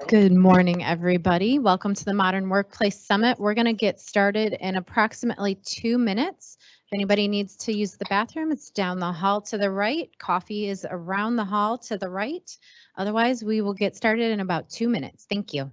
Good morning, everybody. Welcome to the Modern Workplace Summit. We're going to get started in approximately 2 minutes. If anybody needs to use the bathroom, it's down the hall to the right. Coffee is around the hall to the right. Otherwise, we will get started in about 2 minutes. Thank you.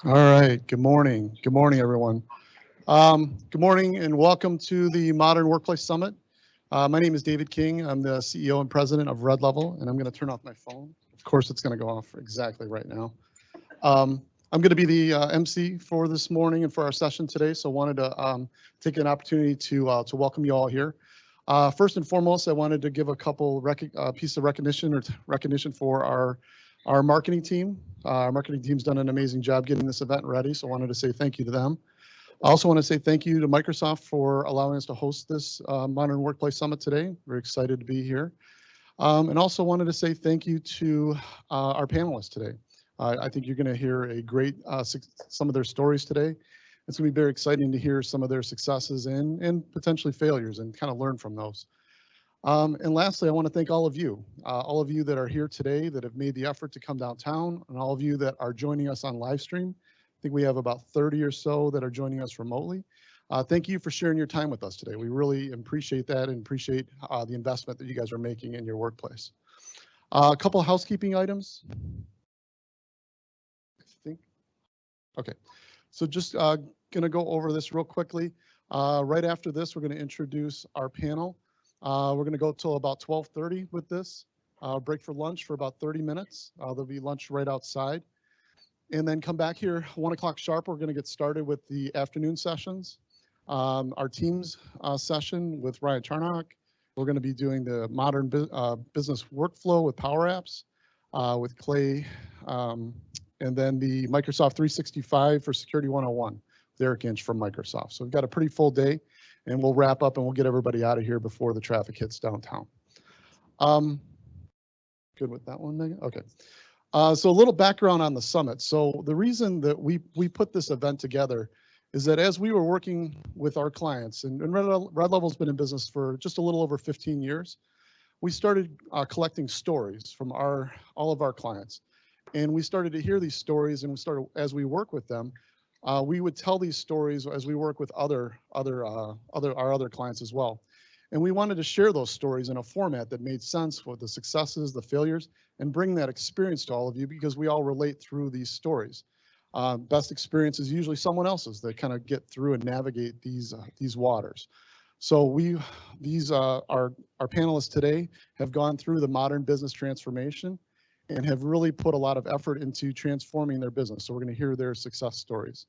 All right. Good morning. Good morning, everyone. Good morning and welcome to the Modern Workplace Summit. My name is David King. I'm the CEO and president of Red Level, and I'm going to turn off my phone. Of course, it's going to go off exactly right now. I'm going to be the MC for this morning and for our session today, so wanted to take an opportunity to welcome you all here. First and foremost, I wanted to give a couple piece of recognition for our marketing team. Our marketing team's done an amazing job getting this event ready, so I wanted to say thank you to them. I also want to say thank you to Microsoft for allowing us to host this Modern Workplace Summit today. We're excited to be here. And also wanted to say thank you to our panelists today. I think you're going to hear a great some of their stories today. It's going to be very exciting to hear some of their successes and potentially failures and kind of learn from those. And lastly, I want to thank all of you that are here today that have made the effort to come downtown, and all of you that are joining us on live stream. I think we have about 30 or so that are joining us remotely. Thank you for sharing your time with us today. We really appreciate that and appreciate the investment that you guys are making in your workplace. A couple of housekeeping items. Okay, so just going to go over this real quickly. Right after this, we're going to introduce our panel. We're going to go till about 12:30 with this. Break for lunch for about 30 minutes. There'll be lunch right outside. And then come back here 1 o'clock sharp. We're going to get started with the afternoon sessions. Our teams session with Ryan Charnock. We're going to be doing the modern business workflow with Power Apps with Clay. And then the Microsoft 365 for Security 101 with Eric Inch from Microsoft. So we've got a pretty full day, and we'll wrap up and we'll get everybody out of here before the traffic hits downtown. Good with that one, Megan? Okay. So a little background on the summit. So the reason that we put this event together is that as we were working with our clients, and Red Level's been in business for just a little over 15 years, we started collecting stories from all of our clients. And we started to hear these stories, and as we work with them, we would tell these stories as we work with our other clients as well. And we wanted to share those stories in a format that made sense with the successes, the failures, and bring that experience to all of you because we all relate through these stories. Best experience is usually someone else's that kind of get through and navigate these waters. So our panelists today have gone through the modern business transformation and have really put a lot of effort into transforming their business. So we're going to hear their success stories.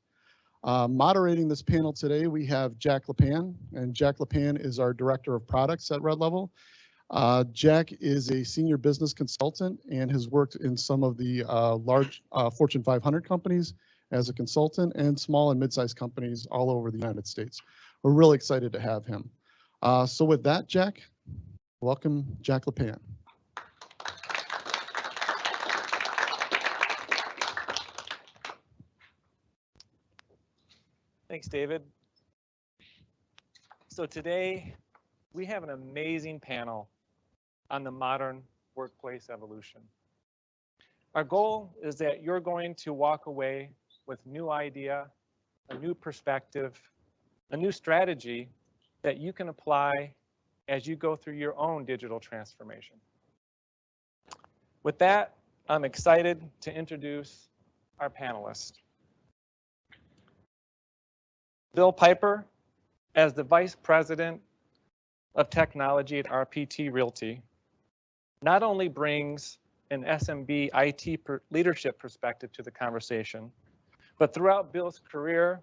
Moderating this panel today, we have Jack Lepan, and Jack Lepan is our Director of Products at Red Level. Jack is a senior business consultant and has worked in some of the large Fortune 500 companies as a consultant and small and mid-sized companies all over the United States. We're really excited to have him. So with that, Jack, welcome Jack Lepan. Thanks, David. So today we have an amazing panel on the modern workplace evolution. Our goal is that you're going to walk away with new idea, a new perspective, a new strategy that you can apply as you go through your own digital transformation. With that, I'm excited to introduce our panelists. Bill Piper, as the Vice President of Technology at RPT Realty, not only brings an SMB IT leadership perspective to the conversation, but throughout Bill's career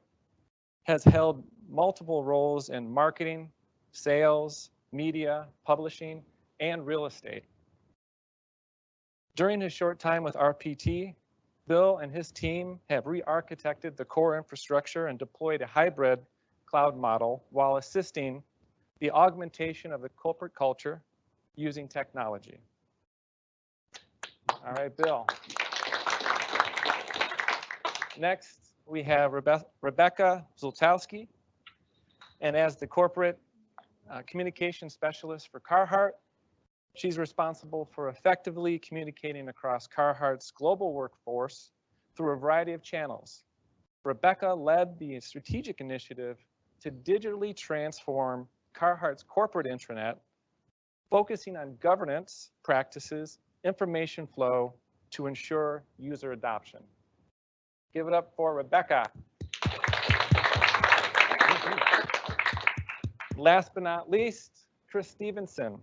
has held multiple roles in marketing, sales, media, publishing, and real estate. During his short time with RPT, Bill and his team have re-architected the core infrastructure and deployed a hybrid cloud model while assisting the augmentation of the corporate culture using technology. All right, Bill. Next, we have Rebecca Zultowski, and as the corporate communication specialist for Carhartt, she's responsible for effectively communicating across Carhartt's global workforce through a variety of channels. Rebecca led the strategic initiative to digitally transform Carhartt's corporate intranet, focusing on governance practices, information flow to ensure user adoption. Give it up for Rebecca. Last but not least, Chris Stevenson.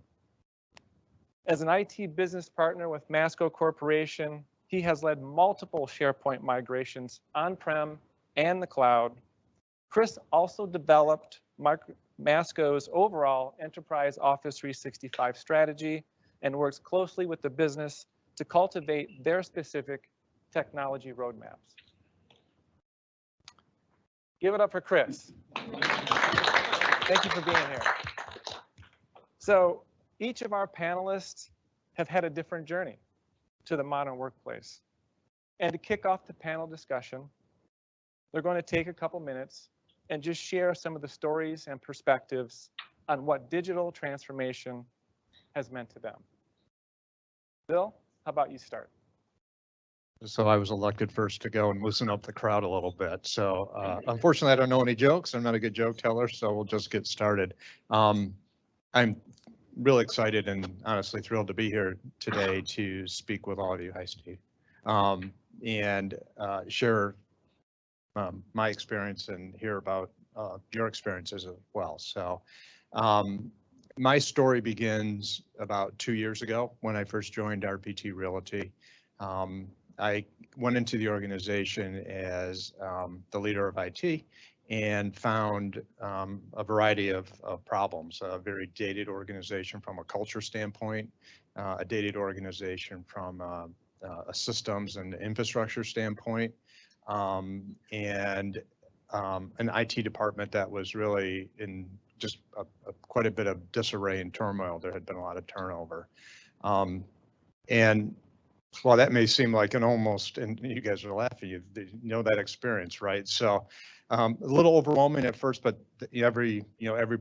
As an IT business partner with Masco Corporation, He has led multiple SharePoint migrations on-prem and the cloud. Chris also developed Masco's overall enterprise Office 365 strategy and works closely with the business to cultivate their specific technology roadmaps. Give it up for Chris. Thank you for being here. So each of our panelists have had a different journey to the modern workplace. And to kick off the panel discussion, they're going to take a couple minutes and just share some of the stories and perspectives on what digital transformation has meant to them. Bill, how about you start? So I was elected first to go and loosen up the crowd a little bit. So unfortunately, I don't know any jokes. I'm not a good joke teller, so we'll just get started. I'm really excited and honestly thrilled to be here today to speak with all of you. Hi, Steve. And share my experience and hear about your experiences as well. So my story begins about 2 years ago when I first joined RPT Realty. I went into the organization as the leader of IT and found a variety of problems, a very dated organization from a culture standpoint, a dated organization from a systems and infrastructure standpoint, and an IT department that was really in just quite a bit of disarray and turmoil. There had been a lot of turnover. And while that may seem like an almost, and you guys are laughing, you know that experience, right? So a little overwhelming at first, but every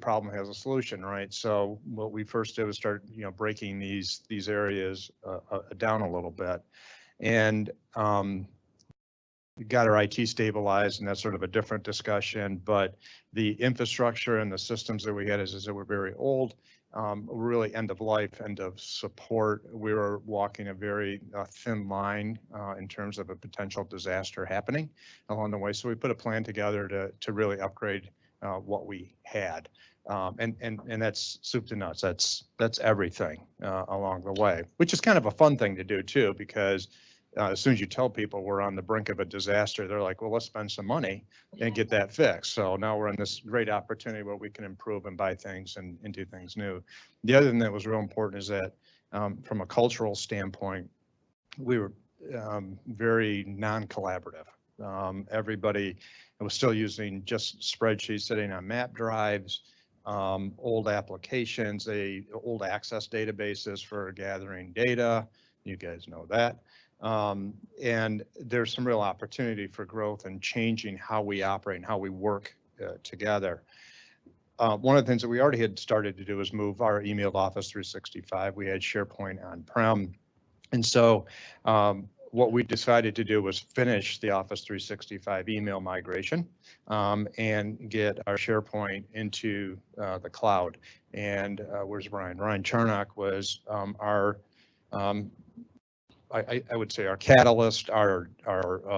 problem has a solution, right? So what we first did was start, breaking these areas down a little bit, and we got our IT stabilized, and that's sort of a different discussion. But the infrastructure and the systems that we had, as I said, were very old. Really end of life, end of support. We were walking a very thin line in terms of a potential disaster happening along the way. So we put a plan together to really upgrade what we had, and that's soup to nuts. That's everything along the way, which is kind of a fun thing to do too, because as soon as you tell people we're on the brink of a disaster, they're like, well, let's spend some money and get that fixed. So now we're in this great opportunity where we can improve and buy things and do things new. The other thing that was real important is that from a cultural standpoint, we were very non-collaborative. Everybody was still using just spreadsheets sitting on map drives, old applications, old access databases for gathering data. You guys know that. And there's some real opportunity for growth and changing how we operate and how we work together. One of the things that we already had started to do was move our email to Office 365. We had SharePoint on-prem. And so what we decided to do was finish the Office 365 email migration and get our SharePoint into the cloud. And where's Ryan? Ryan Charnock was our I would say our catalyst, our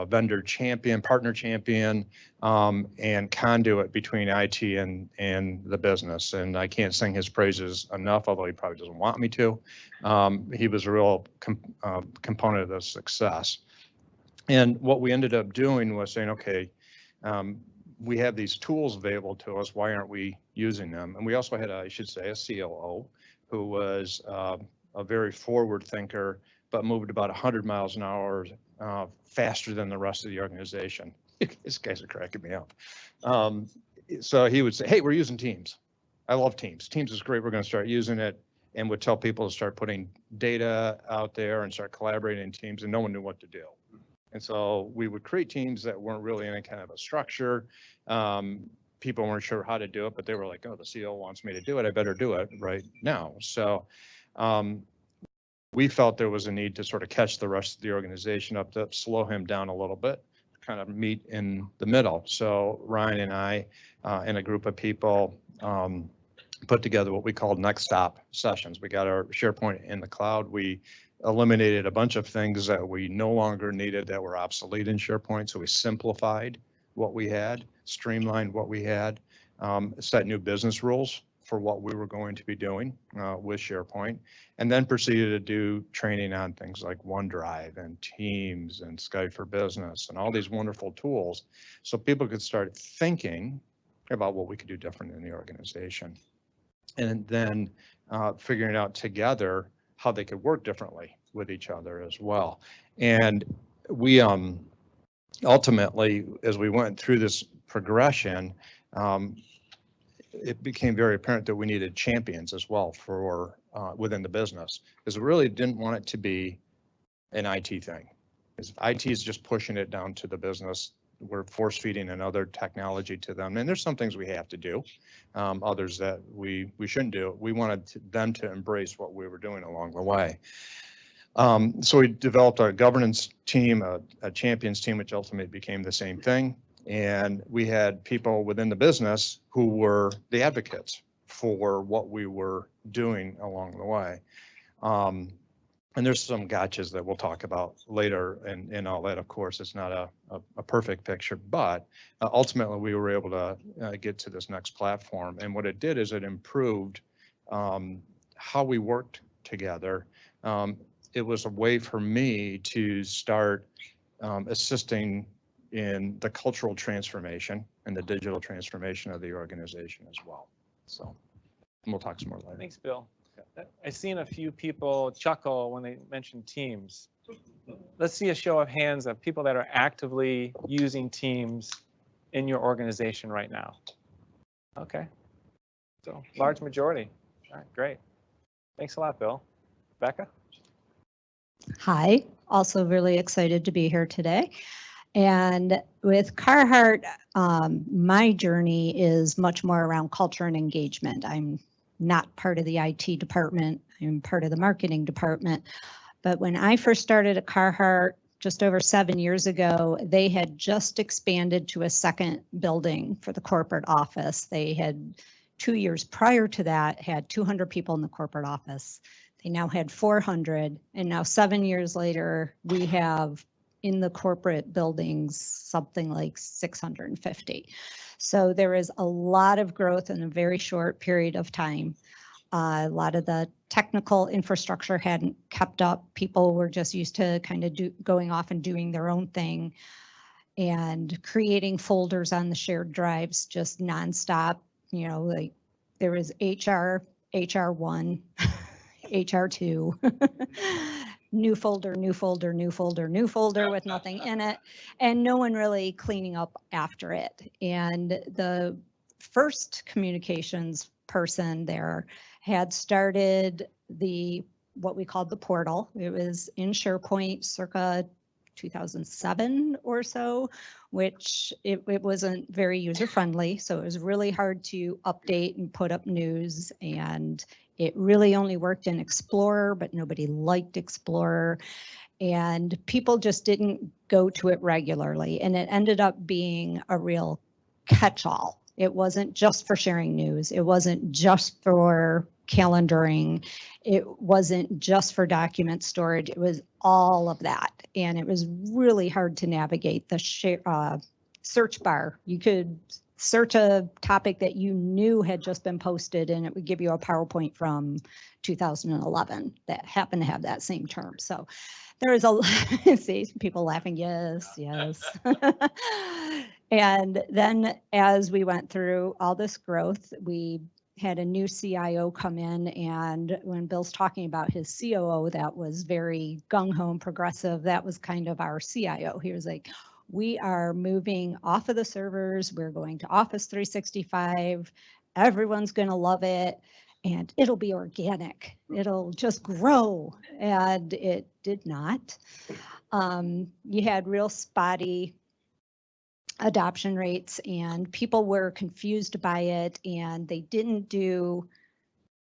vendor champion, partner champion, and conduit between IT and the business. And I can't sing his praises enough, although he probably doesn't want me to. He was a real component of the success. And what we ended up doing was saying, okay, we have these tools available to us. Why aren't we using them? And we also had, I should say, a COO who was a very forward thinker, but moved about 100 miles an hour faster than the rest of the organization. These guys are cracking me up. So he would say, hey, we're using Teams. I love Teams. Teams is great. We're going to start using it, and would tell people to start putting data out there and start collaborating in Teams, and no one knew what to do. And so we would create teams that weren't really in any kind of a structure. People weren't sure how to do it, but they were like, oh, the CEO wants me to do it. I better do it right now. So we felt there was a need to sort of catch the rest of the organization up, to slow him down a little bit, kind of meet in the middle. So Ryan and I and a group of people put together what we called next stop sessions. We got our SharePoint in the cloud. We eliminated a bunch of things that we no longer needed that were obsolete in SharePoint. So we simplified what we had, streamlined what we had, set new business rules for what we were going to be doing with SharePoint, and then proceeded to do training on things like OneDrive and Teams and Skype for Business and all these wonderful tools, so people could start thinking about what we could do different in the organization, and then figuring out together how they could work differently with each other as well. And we ultimately, as we went through this progression, it became very apparent that we needed champions as well for within the business, because we really didn't want it to be an IT thing. Because IT is just pushing it down to the business. We're force feeding another technology to them, and there's some things we have to do, others that we shouldn't do. We wanted them to embrace what we were doing along the way. So we developed a governance team, a champions team, which ultimately became the same thing. And we had people within the business who were the advocates for what we were doing along the way. And there's some gotchas that we'll talk about later and all that. Of course, it's not a perfect picture, but ultimately we were able to get to this next platform. And what it did is it improved how we worked together. It was a way for me to start assisting in the cultural transformation and the digital transformation of the organization as well. So we'll talk some more later. Thanks, Bill. I've seen a few people chuckle when they mention Teams. Let's see a show of hands of people that are actively using Teams in your organization right now. Okay, so large majority. All right, great. Thanks a lot, Bill. Becca? Hi, also really excited to be here today. And with Carhartt, my journey is much more around culture and engagement. I'm not part of the IT department, I'm part of the marketing department. But when I first started at Carhartt just over 7 years ago, they had just expanded to a second building for the corporate office. They had 2 years prior to that had 200 people in the corporate office. They now had 400, and now 7 years later, we have in the corporate buildings something like 650. So there is a lot of growth in a very short period of time. A lot of the technical infrastructure hadn't kept up. People were just used to kind of going off and doing their own thing and creating folders on the shared drives just nonstop. You know, like there was HR1, HR2, new folder, new folder, new folder, new folder with nothing in it, and no one really cleaning up after it. And the first communications person there had started what we called the portal. It was in SharePoint circa 2007 or so, which it wasn't very user friendly. So it was really hard to update and put up news, and it really only worked in Explorer, but nobody liked Explorer, and people just didn't go to it regularly. And it ended up being a real catch-all. It wasn't just for sharing news. It wasn't just for calendaring. It wasn't just for document storage. It was all of that. And it was really hard to navigate the search bar. You could search a topic that you knew had just been posted, and it would give you a PowerPoint from 2011 that happened to have that same term. So there is see people laughing, yes, yes. And then as we went through all this growth, we had a new CIO come in, and when Bill's talking about his COO, that was very gung-ho and progressive. That was kind of our CIO. He was like, we are moving off of the servers. We're going to Office 365. Everyone's going to love it, and it'll be organic. It'll just grow, and it did not. You had real spotty adoption rates, and people were confused by it, and they didn't do,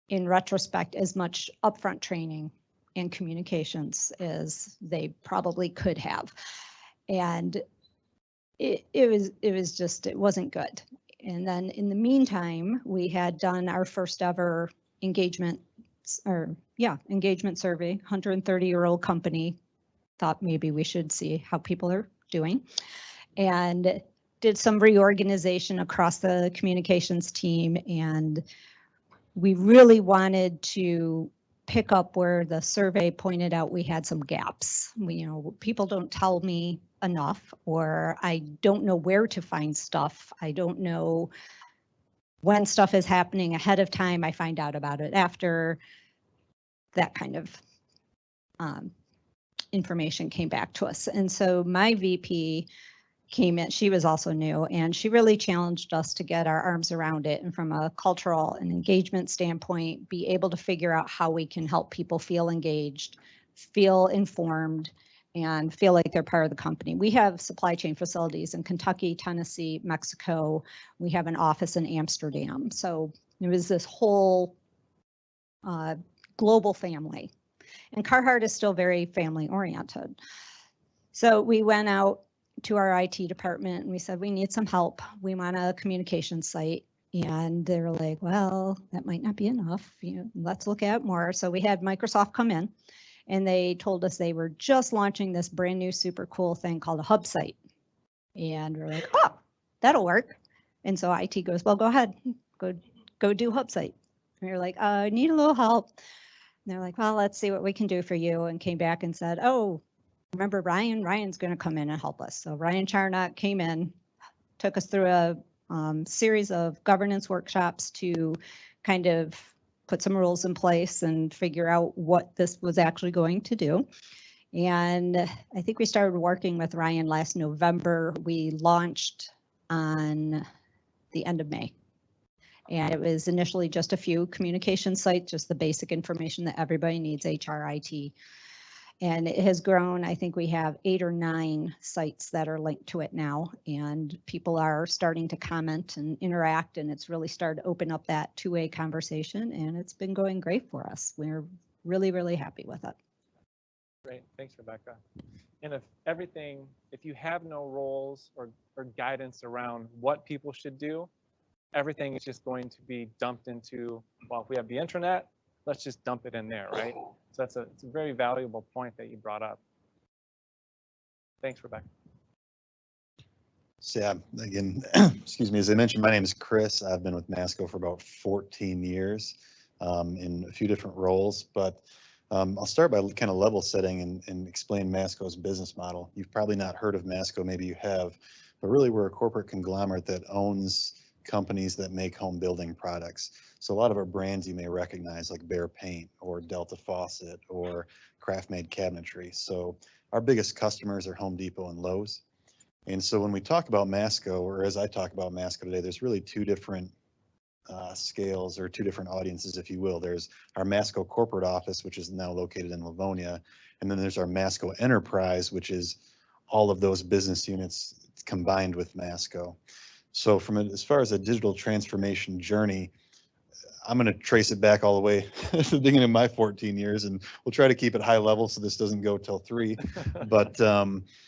in retrospect, as much upfront training and communications as they probably could have. And it wasn't good. And then in the meantime, we had done our first ever engagement survey, 130-year-old company, thought maybe we should see how people are doing, and did some reorganization across the communications team. And we really wanted to pick up where the survey pointed out we had some gaps. People don't tell me enough, or I don't know where to find stuff. I don't know when stuff is happening ahead of time. I find out about it after. That kind of information came back to us. And so my VP came in, she was also new, and she really challenged us to get our arms around it, and from a cultural and engagement standpoint, be able to figure out how we can help people feel engaged, feel informed, and feel like they're part of the company. We have supply chain facilities in Kentucky, Tennessee, Mexico. We have an office in Amsterdam. So it was this whole global family. And Carhartt is still very family oriented. So we went out to our IT department and we said, we need some help. We want a communication site. And they were like, well, that might not be enough. Let's look at more. So we had Microsoft come in, and they told us they were just launching this brand new super cool thing called a hub site. And we're like, oh, that'll work. And so IT goes, well, go ahead, go do hub site. And we were like, I need a little help. And they're like, well, let's see what we can do for you. And came back and said, oh, remember Ryan? Ryan's going to come in and help us. So Ryan Charnock came in, took us through a series of governance workshops to kind of put some rules in place and figure out what this was actually going to do. And I think we started working with Ryan last November. We launched on the end of May. And it was initially just a few communication sites, just the basic information that everybody needs, HR, IT. And it has grown. I think we have 8 or 9 sites that are linked to it now, and people are starting to comment and interact, and it's really started to open up that two-way conversation, and it's been going great for us. We're really, really happy with it. Great, thanks, Rebecca. And if you have no roles or guidance around what people should do, everything is just going to be dumped into, well, if we have the intranet, let's just dump it in there, right? So it's a very valuable point that you brought up. Thanks, Rebecca. So yeah, again, excuse me, as I mentioned, my name is Chris. I've been with Masco for about 14 years in a few different roles, but I'll start by kind of level setting and explain Masco's business model. You've probably not heard of Masco, maybe you have, but really we're a corporate conglomerate that owns companies that make home building products. So a lot of our brands you may recognize, like Behr Paint or Delta Faucet or Craft Made Cabinetry. So our biggest customers are Home Depot and Lowe's. And so when we talk about Masco, or as I talk about Masco today, there's really two different scales, or two different audiences, if you will. There's our Masco corporate office, which is now located in Livonia. And then there's our Masco enterprise, which is all of those business units combined with Masco. So as far as a digital transformation journey, I'm going to trace it back all the way to the beginning of my 14 years, and we'll try to keep it high level so this doesn't go till 3. But I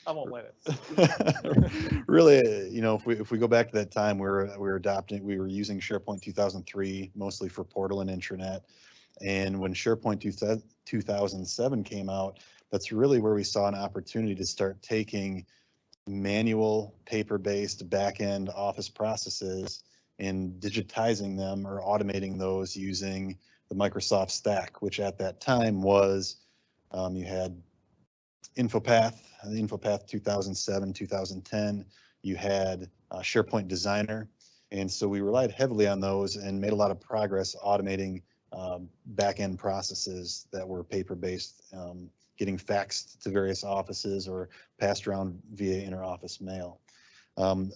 won't let it. Really, if we go back to that time, we were using SharePoint 2003 mostly for portal and intranet. And when SharePoint 2007 came out, that's really where we saw an opportunity to start taking manual, paper-based back-end office processes and digitizing them or automating those using the Microsoft stack, which at that time was, you had InfoPath 2007, 2010, you had SharePoint Designer. And so we relied heavily on those and made a lot of progress automating back-end processes that were paper-based, getting faxed to various offices or passed around via inter-office mail.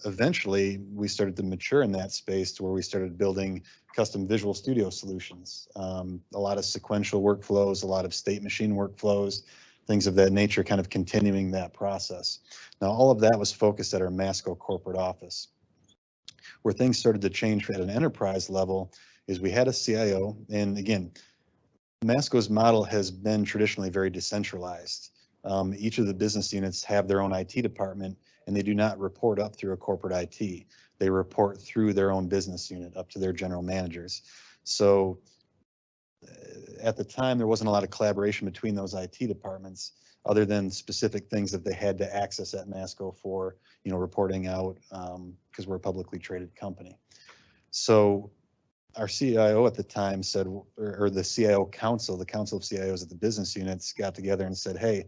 Eventually, we started to mature in that space to where we started building custom Visual Studio solutions, a lot of sequential workflows, a lot of state machine workflows, things of that nature, kind of continuing that process. Now, all of that was focused at our Masco corporate office. Where things started to change at an enterprise level is we had a CIO, and again, Masco's model has been traditionally very decentralized. Each of the business units have their own IT department, and they do not report up through a corporate IT. They report through their own business unit up to their general managers. So at the time, there wasn't a lot of collaboration between those IT departments other than specific things that they had to access at Masco for, reporting out, because we're a publicly traded company. So our CIO at the time said, or the CIO council, the council of CIOs at the business units got together and said, hey,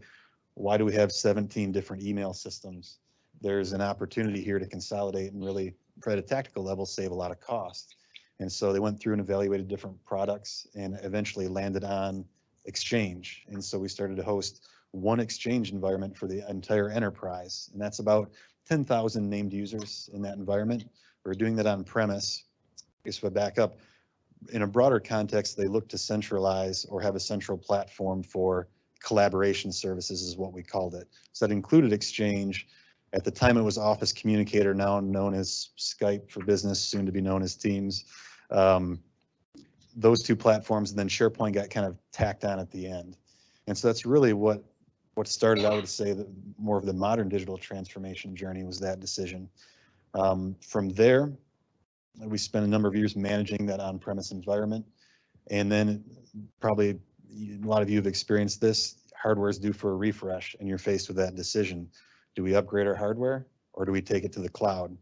why do we have 17 different email systems? There's an opportunity here to consolidate and really, at a tactical level, save a lot of cost. And so they went through and evaluated different products and eventually landed on Exchange. And so we started to host one Exchange environment for the entire enterprise. And that's about 10,000 named users in that environment. We're doing that on premise. If I back up, in a broader context, they look to centralize or have a central platform for collaboration services is what we called it. So that included Exchange. At the time it was Office Communicator, now known as Skype for Business, soon to be known as Teams. Those two platforms, and then SharePoint got kind of tacked on at the end. And so that's really what started, I would say, that more of the modern digital transformation journey was that decision. From there, we spent a number of years managing that on-premise environment. And then probably a lot of you have experienced this, hardware is due for a refresh and you're faced with that decision. Do we upgrade our hardware or do we take it to the cloud?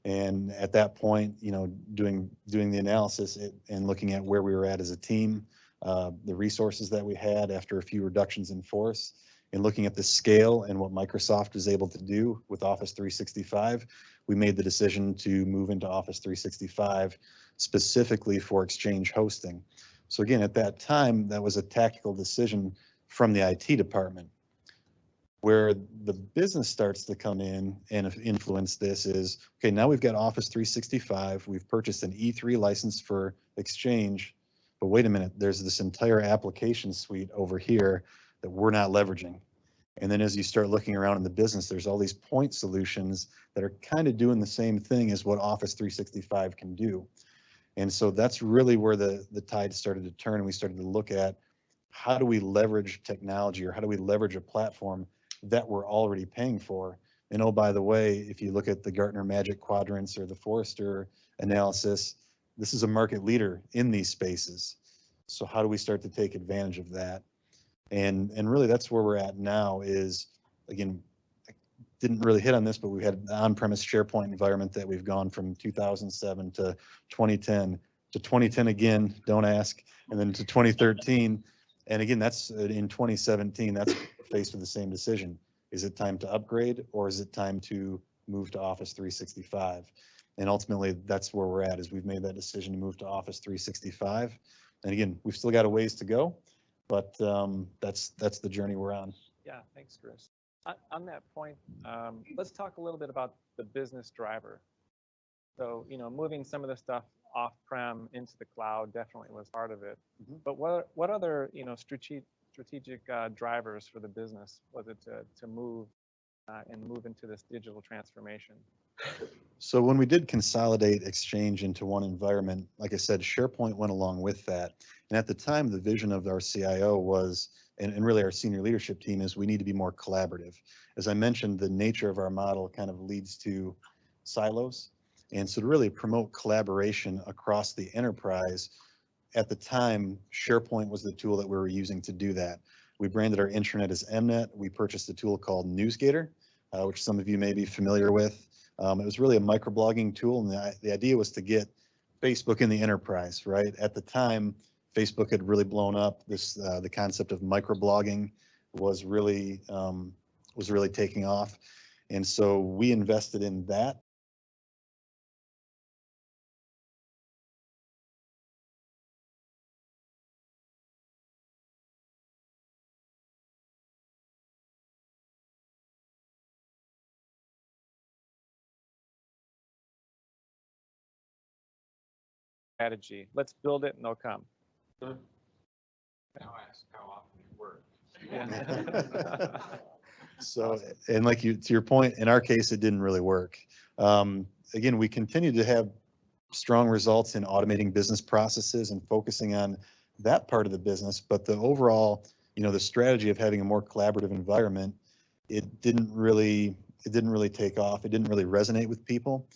And at that point, you know, doing the analysis and looking at where we were at as a team, the resources that we had after a few reductions in force, and looking at the scale and what Microsoft was able to do with Office 365, we made the decision to move into Office 365 specifically for Exchange hosting. So again, at that time, that was a tactical decision from the IT department. Where the business starts to come in and influence this is, okay, now we've got Office 365, we've purchased an E3 license for Exchange, but wait a minute, there's this entire application suite over here that we're not leveraging. And then as you start looking around in the business, there's all these point solutions that are kind of doing the same thing as what Office 365 can do. And so that's really where the tide started to turn, and we started to look at how do we leverage technology, or how do we leverage a platform that we're already paying for. And oh, by the way, if you look at the Gartner Magic Quadrants or the Forrester analysis, this is a market leader in these spaces. So how do we start to take advantage of that? And really that's where we're at now is, again, I didn't really hit on this, but we had an on-premise SharePoint environment that we've gone from 2007 to 2010 to 2010 again, don't ask, and then to 2013. And again, that's in 2017, that's faced with the same decision. Is it time to upgrade, or is it time to move to Office 365? And ultimately, that's where we're at, is we've made that decision to move to Office 365. And again, we've still got a ways to go, but that's the journey we're on. Yeah, thanks, Chris. On that point, let's talk a little bit about the business driver. So, you know, moving some of the stuff off-prem into the cloud definitely was part of it. Mm-hmm. But what other, you know, strategic drivers for the business was it to move and move into this digital transformation? So when we did consolidate Exchange into one environment, like I said, SharePoint went along with that. And at the time, the vision of our CIO was, and really our senior leadership team, is we need to be more collaborative. As I mentioned, the nature of our model kind of leads to silos. And so to really promote collaboration across the enterprise, at the time, SharePoint was the tool that we were using to do that. We branded our intranet as MNet. We purchased a tool called NewsGator, which some of you may be familiar with. It was really a microblogging tool, and the idea was to get Facebook in the enterprise, right? At the time, Facebook had really blown up. The concept of microblogging was really taking off, and so we invested in that. Strategy. Let's build it and they'll come. Now ask how often it works. Yeah. So, and like to your point, in our case, it didn't really work. Again, we continue to have strong results in automating business processes and focusing on that part of the business, but the overall, you know, the strategy of having a more collaborative environment, it didn't really take off. It didn't really resonate with people.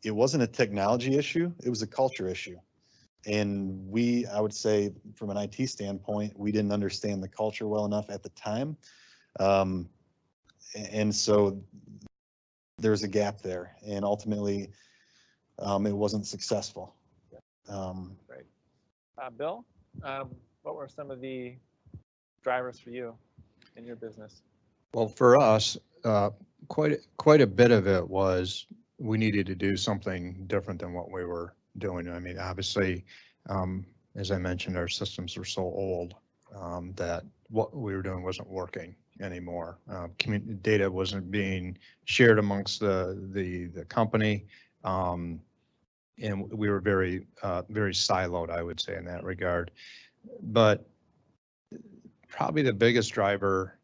It wasn't a technology issue, it was a culture issue. And I would say from an IT standpoint, we didn't understand the culture well enough at the time. And so there's a gap there, and ultimately it wasn't successful. Bill, what were some of the drivers for you in your business? Well, for us, quite a bit of it was we needed to do something different than what we were doing. I mean, obviously, as I mentioned, our systems were so old that what we were doing wasn't working anymore. Data wasn't being shared amongst the company, and we were very siloed, I would say, in that regard. But probably the biggest driver,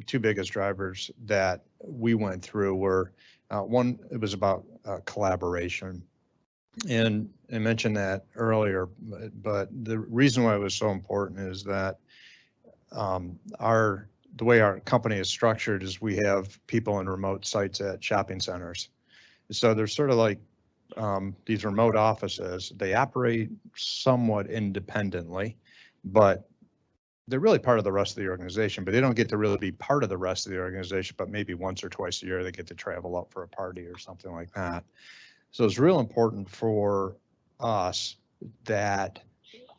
two biggest drivers that we went through were one, it was about collaboration. And I mentioned that earlier, but the reason why it was so important is that the way our company is structured is we have people in remote sites at shopping centers. So they're sort of like these remote offices. They operate somewhat independently, but they're really part of the rest of the organization, but they don't get to really be part of the rest of the organization, but maybe once or twice a year they get to travel up for a party or something like that. So it's real important for us that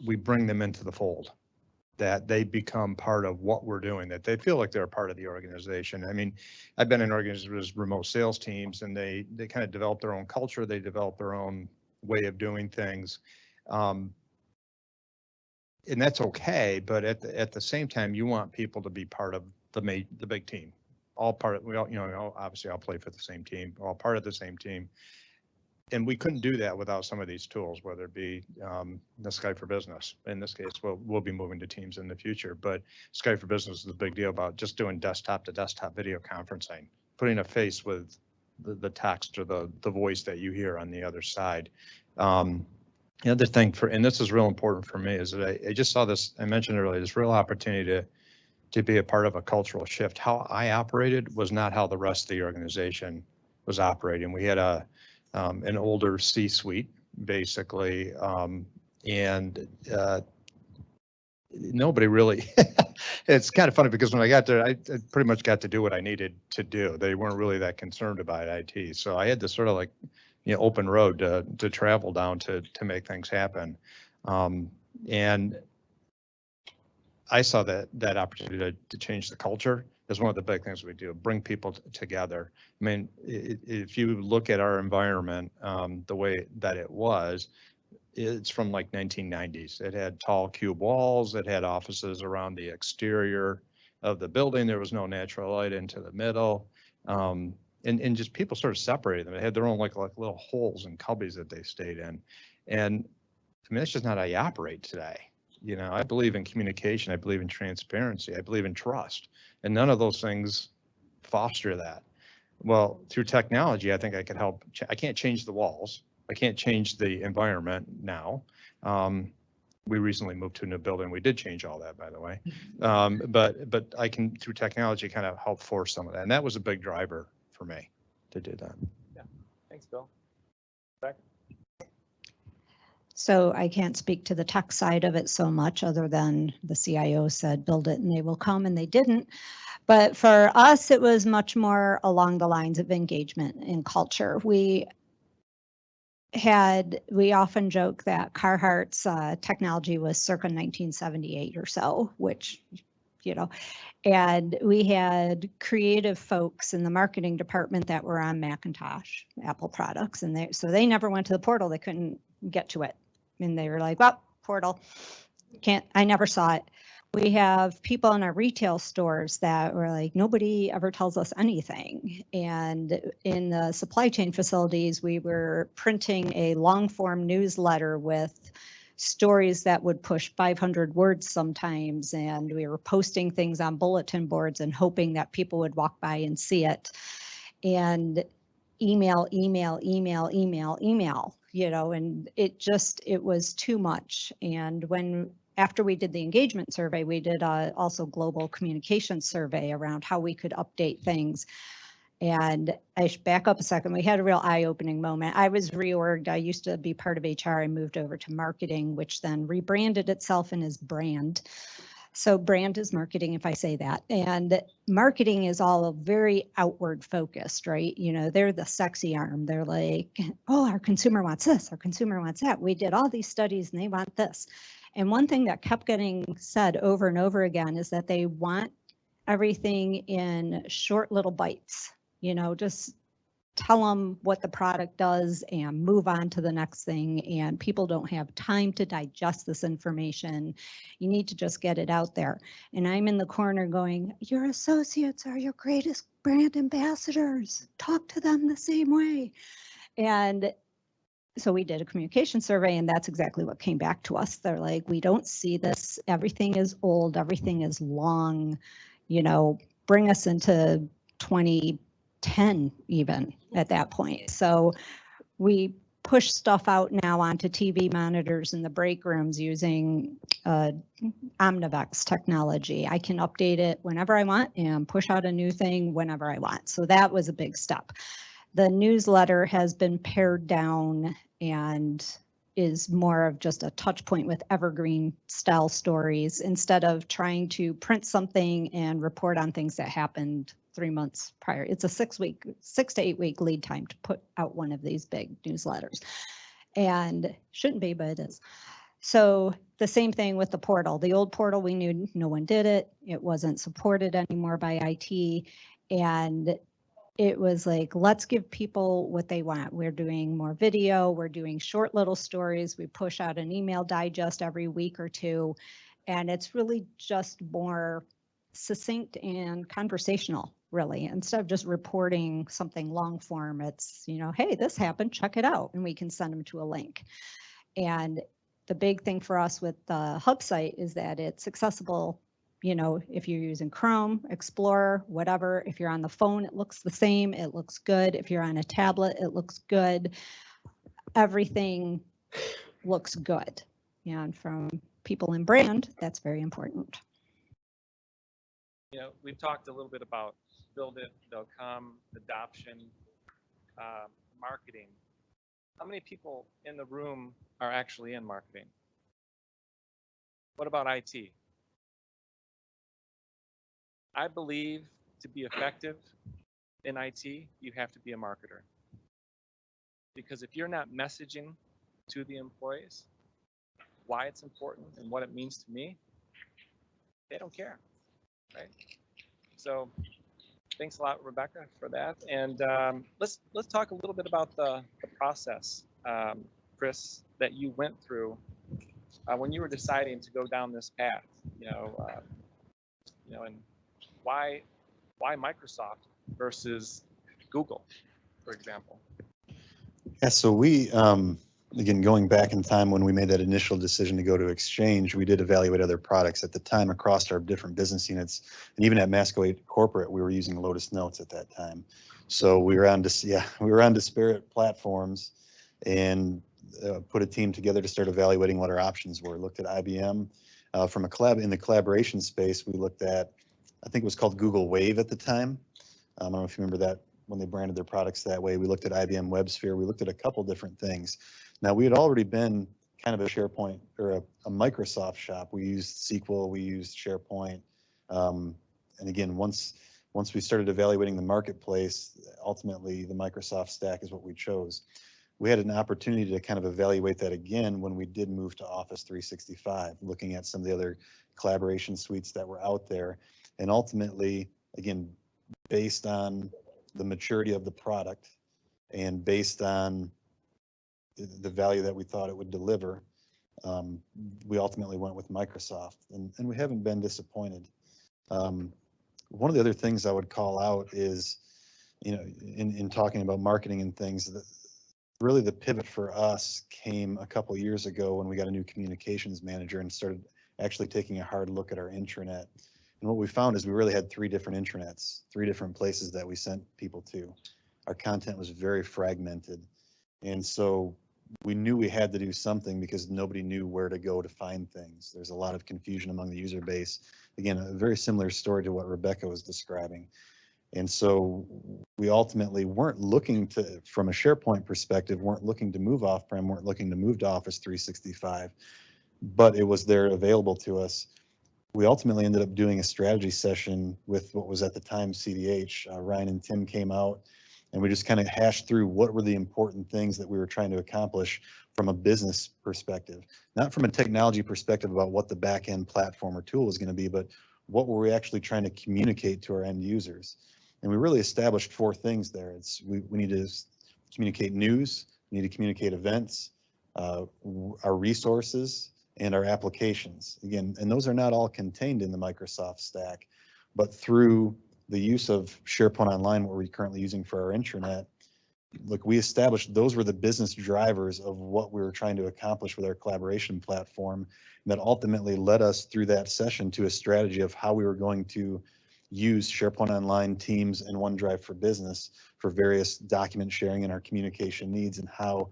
we bring them into the fold, that they become part of what we're doing, that they feel like they're a part of the organization. I mean, I've been in organizations with remote sales teams and they kind of develop their own culture, they develop their own way of doing things. And that's okay, but at the same time, you want people to be part of the big team, all part of, we all, obviously I'll play for the same team, all part of the same team. And we couldn't do that without some of these tools, whether it be the Skype for Business. In this case, we'll be moving to Teams in the future, but Skype for Business is a big deal about just doing desktop to desktop video conferencing, putting a face with the text or the voice that you hear on the other side. The other thing and this is real important for me, is that I just saw this, I mentioned earlier, this real opportunity to be a part of a cultural shift. How I operated was not how the rest of the organization was operating. We had an older C-suite, basically, and nobody really, it's kind of funny because when I got there, I pretty much got to do what I needed to do. They weren't really that concerned about IT. So I had to sort of like, open road to travel down to make things happen. And I saw that opportunity to change the culture as one of the big things we do, bring people together. I mean, if you look at our environment, the way that it was, it's from like 1990s. It had tall cube walls. It had offices around the exterior of the building. There was no natural light into the middle. And just people sort of separated them. They had their own like little holes and cubbies that they stayed in. And I mean, that's just not how you operate today. I believe in communication. I believe in transparency. I believe in trust. And none of those things foster that. Well, through technology, I think I can help. I can't change the walls. I can't change the environment now. We recently moved to a new building. We did change all that, by the way. But I can, through technology, kind of help force some of that. And that was a big driver for me to do that. Yeah, thanks, Bill. Back. So I can't speak to the tech side of it so much, other than the CIO said, build it and they will come, and they didn't. But for us, it was much more along the lines of engagement and culture. We often joke that Carhartt's technology was circa 1978 or so, which, and we had creative folks in the marketing department that were on Macintosh, Apple products, and so they never went to the portal. They couldn't get to it. And they were like, well, portal, I never saw it. We have people in our retail stores that were like, nobody ever tells us anything. And in the supply chain facilities, we were printing a long form newsletter with stories that would push 500 words sometimes. And we were posting things on bulletin boards and hoping that people would walk by and see it. And email, and it was too much. And after we did the engagement survey, we did also global communication survey around how we could update things. And I should back up a second. We had a real eye-opening moment. I was reorged. I used to be part of HR. I moved over to marketing, which then rebranded itself in as brand. So brand is marketing, if I say that. And marketing is all very outward focused, right? You know, they're the sexy arm. They're like, oh, our consumer wants this, our consumer wants that. We did all these studies and they want this. And one thing that kept getting said over and over again is that they want everything in short little bites, you know, just tell them what the product does and move on to the next thing. And people don't have time to digest this information. You need to just get it out there. And I'm in the corner going, your associates are your greatest brand ambassadors. Talk to them the same way. And so we did a communication survey, and that's exactly what came back to us. They're like, we don't see this. Everything is old. Everything is long. You know, bring us into 2010 even at that point. So we push stuff out now onto TV monitors in the break rooms using Omnivex technology. I can update it whenever I want and push out a new thing whenever I want. So that was a big step. The newsletter has been pared down and is more of just a touch point with evergreen style stories instead of trying to print something and report on things that happened 3 months prior. It's a 6 to 8 week lead time to put out one of these big newsletters, and shouldn't be, but it is. So the same thing with the portal. The old portal, we knew no one did it. It wasn't supported anymore by IT. And it was like, let's give people what they want. We're doing more video. We're doing short little stories. We push out an email digest every week or two. And it's really just more succinct and conversational, really. Instead of just reporting something long form, it's, you know, hey, this happened, check it out. And we can send them to a link. And the big thing for us with the hub site is that it's accessible. You know, if you're using Chrome, Explorer, whatever, if you're on the phone, it looks the same, it looks good. If you're on a tablet, it looks good. Everything looks good. And from people in brand, that's very important. You know, we've talked a little bit about buildit.com, adoption, marketing. How many people in the room are actually in marketing? What about IT? I believe to be effective in IT, you have to be a marketer. Because if you're not messaging to the employees why it's important and what it means to me, they don't care, right? So thanks a lot, Rebecca, for that. And let's talk a little bit about the process, Chris, that you went through when you were deciding to go down this path. And why Microsoft versus Google, for example? Yeah, so we, again, going back in time when we made that initial decision to go to Exchange, we did evaluate other products at the time across our different business units. And even at Masco Corporate, we were using Lotus Notes at that time. So we were on disparate platforms and put a team together to start evaluating what our options were. Looked at IBM. In the collaboration space, we looked at, I think it was called Google Wave at the time. I don't know if you remember that when they branded their products that way. We looked at IBM WebSphere. We looked at a couple different things. Now, we had already been kind of a SharePoint or a Microsoft shop. We used SQL, we used SharePoint. And again, once we started evaluating the marketplace, ultimately the Microsoft stack is what we chose. We had an opportunity to kind of evaluate that again when we did move to Office 365, looking at some of the other collaboration suites that were out there. And ultimately, again, based on the maturity of the product and based on the value that we thought it would deliver, we ultimately went with Microsoft, and we haven't been disappointed. One of the other things I would call out is, in talking about marketing and things, really the pivot for us came a couple years ago when we got a new communications manager and started actually taking a hard look at our intranet. And what we found is we really had 3 different intranets, 3 different places that we sent people to. Our content was very fragmented. And so we knew we had to do something because nobody knew where to go to find things. There's a lot of confusion among the user base. Again, a very similar story to what Rebecca was describing. And so we ultimately weren't looking to, from a SharePoint perspective, weren't looking to move off-prem, weren't looking to move to Office 365, but it was there available to us. we ultimately ended up doing a strategy session with what was at the time CDH. Ryan and Tim came out, and we just kind of hashed through what were the important things that we were trying to accomplish from a business perspective, not from a technology perspective about what the back end platform or tool was going to be, but what were we actually trying to communicate to our end users. And we really established 4 things there. We need to communicate news, we need to communicate events, our resources, and our applications. Again, and those are not all contained in the Microsoft stack, but through the use of SharePoint Online, what we're currently using for our intranet, look, we established those were the business drivers of what we were trying to accomplish with our collaboration platform. And that ultimately led us through that session to a strategy of how we were going to use SharePoint Online, Teams, and OneDrive for Business for various document sharing and our communication needs, and how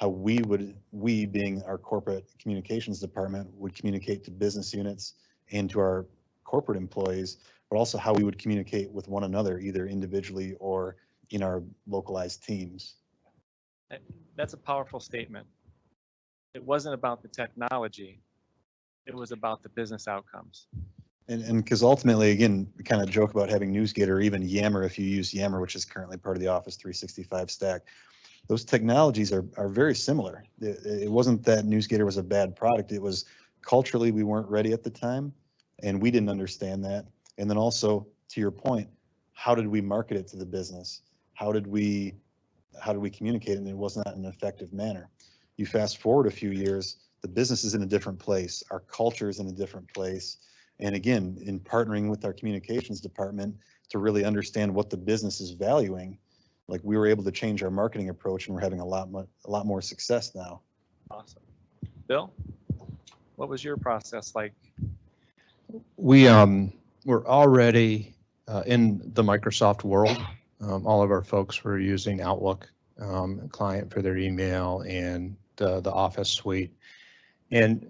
we being our corporate communications department would communicate to business units and to our corporate employees, but also how we would communicate with one another, either individually or in our localized teams. That's a powerful statement. It wasn't about the technology, it was about the business outcomes. And because ultimately, again, we kind of joke about having NewsGate or even Yammer, if you use Yammer, which is currently part of the Office 365 stack. Those technologies are very similar. It wasn't that NewsGator was a bad product. It was culturally we weren't ready at the time, and we didn't understand that. And then also, to your point, how did we market it to the business? How did we communicate it? And it was not in an effective manner. You fast forward a few years, the business is in a different place. Our culture is in a different place. And again, in partnering with our communications department to really understand what the business is valuing, like we were able to change our marketing approach, and we're having a lot more success now. Awesome. Bill, what was your process like? We were already in the Microsoft world. All of our folks were using Outlook client for their email and the Office suite. And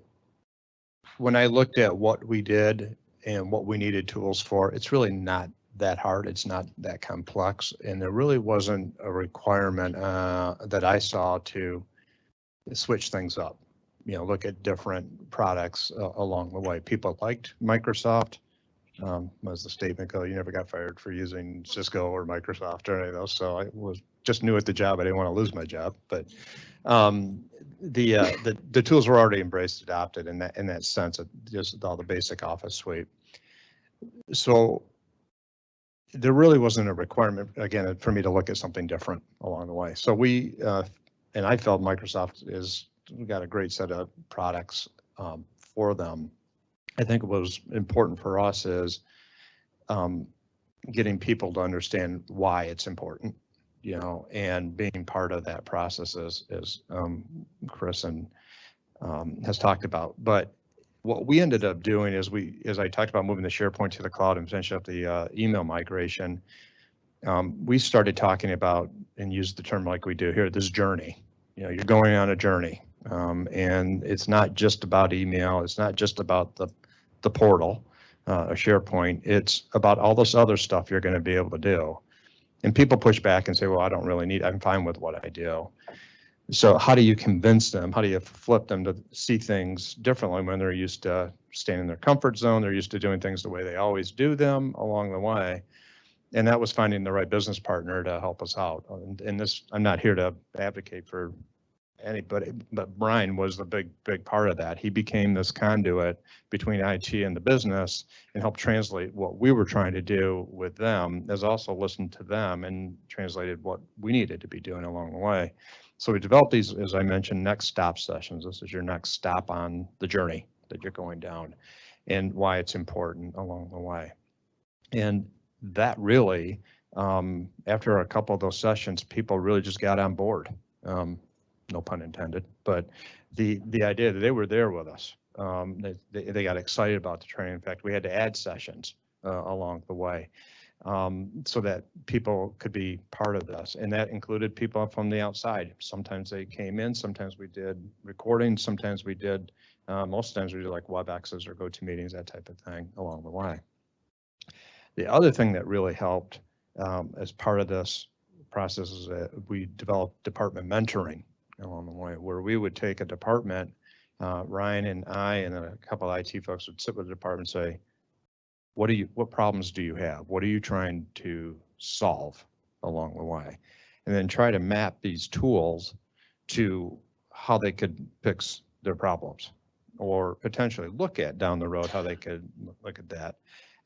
when I looked at what we did and what we needed tools for, it's really not that hard. It's not that complex. And there really wasn't a requirement that I saw to switch things up, look at different products along the way. People liked Microsoft. As the statement go, you never got fired for using Cisco or Microsoft or any of those. So I was just new at the job. I didn't want to lose my job, but the tools were already embraced, adopted in that sense of just all the basic Office suite. So there really wasn't a requirement, again, for me to look at something different along the way. So we, and I felt Microsoft we got a great set of products for them. I think what was important for us is getting people to understand why it's important, and being part of that process as Chris and has talked about. But what we ended up doing is as I talked about moving the SharePoint to the cloud and finish up the email migration, we started talking about, and used the term like we do here, this journey. You're going on a journey, and it's not just about email. It's not just about the portal, SharePoint. It's about all this other stuff you're going to be able to do. And people push back and say, well, I don't really need, I'm fine with what I do. So how do you convince them? How do you flip them to see things differently when they're used to staying in their comfort zone? They're used to doing things the way they always do them along the way. And that was finding the right business partner to help us out. And this, I'm not here to advocate for anybody, but Brian was the big part of that. He became this conduit between IT and the business and helped translate what we were trying to do with them, as also listened to them and translated what we needed to be doing along the way. So we developed these, as I mentioned, next stop sessions. This is your next stop on the journey that you're going down and why it's important along the way. And that really, after a couple of those sessions, people really just got on board. No pun intended, but the idea that they were there with us, they got excited about the training. In fact, we had to add sessions along the way so that people could be part of this. And that included people from the outside. Sometimes they came in, sometimes we did recordings, sometimes we did, most times we did like WebExes or GoToMeetings, that type of thing along the way. The other thing that really helped as part of this process is that we developed department mentoring along the way, where we would take a department Ryan and I and a couple of IT folks would sit with the department and say, what problems do you have? What are you trying to solve along the way? And then try to map these tools to how they could fix their problems, or potentially look at down the road how they could look at that.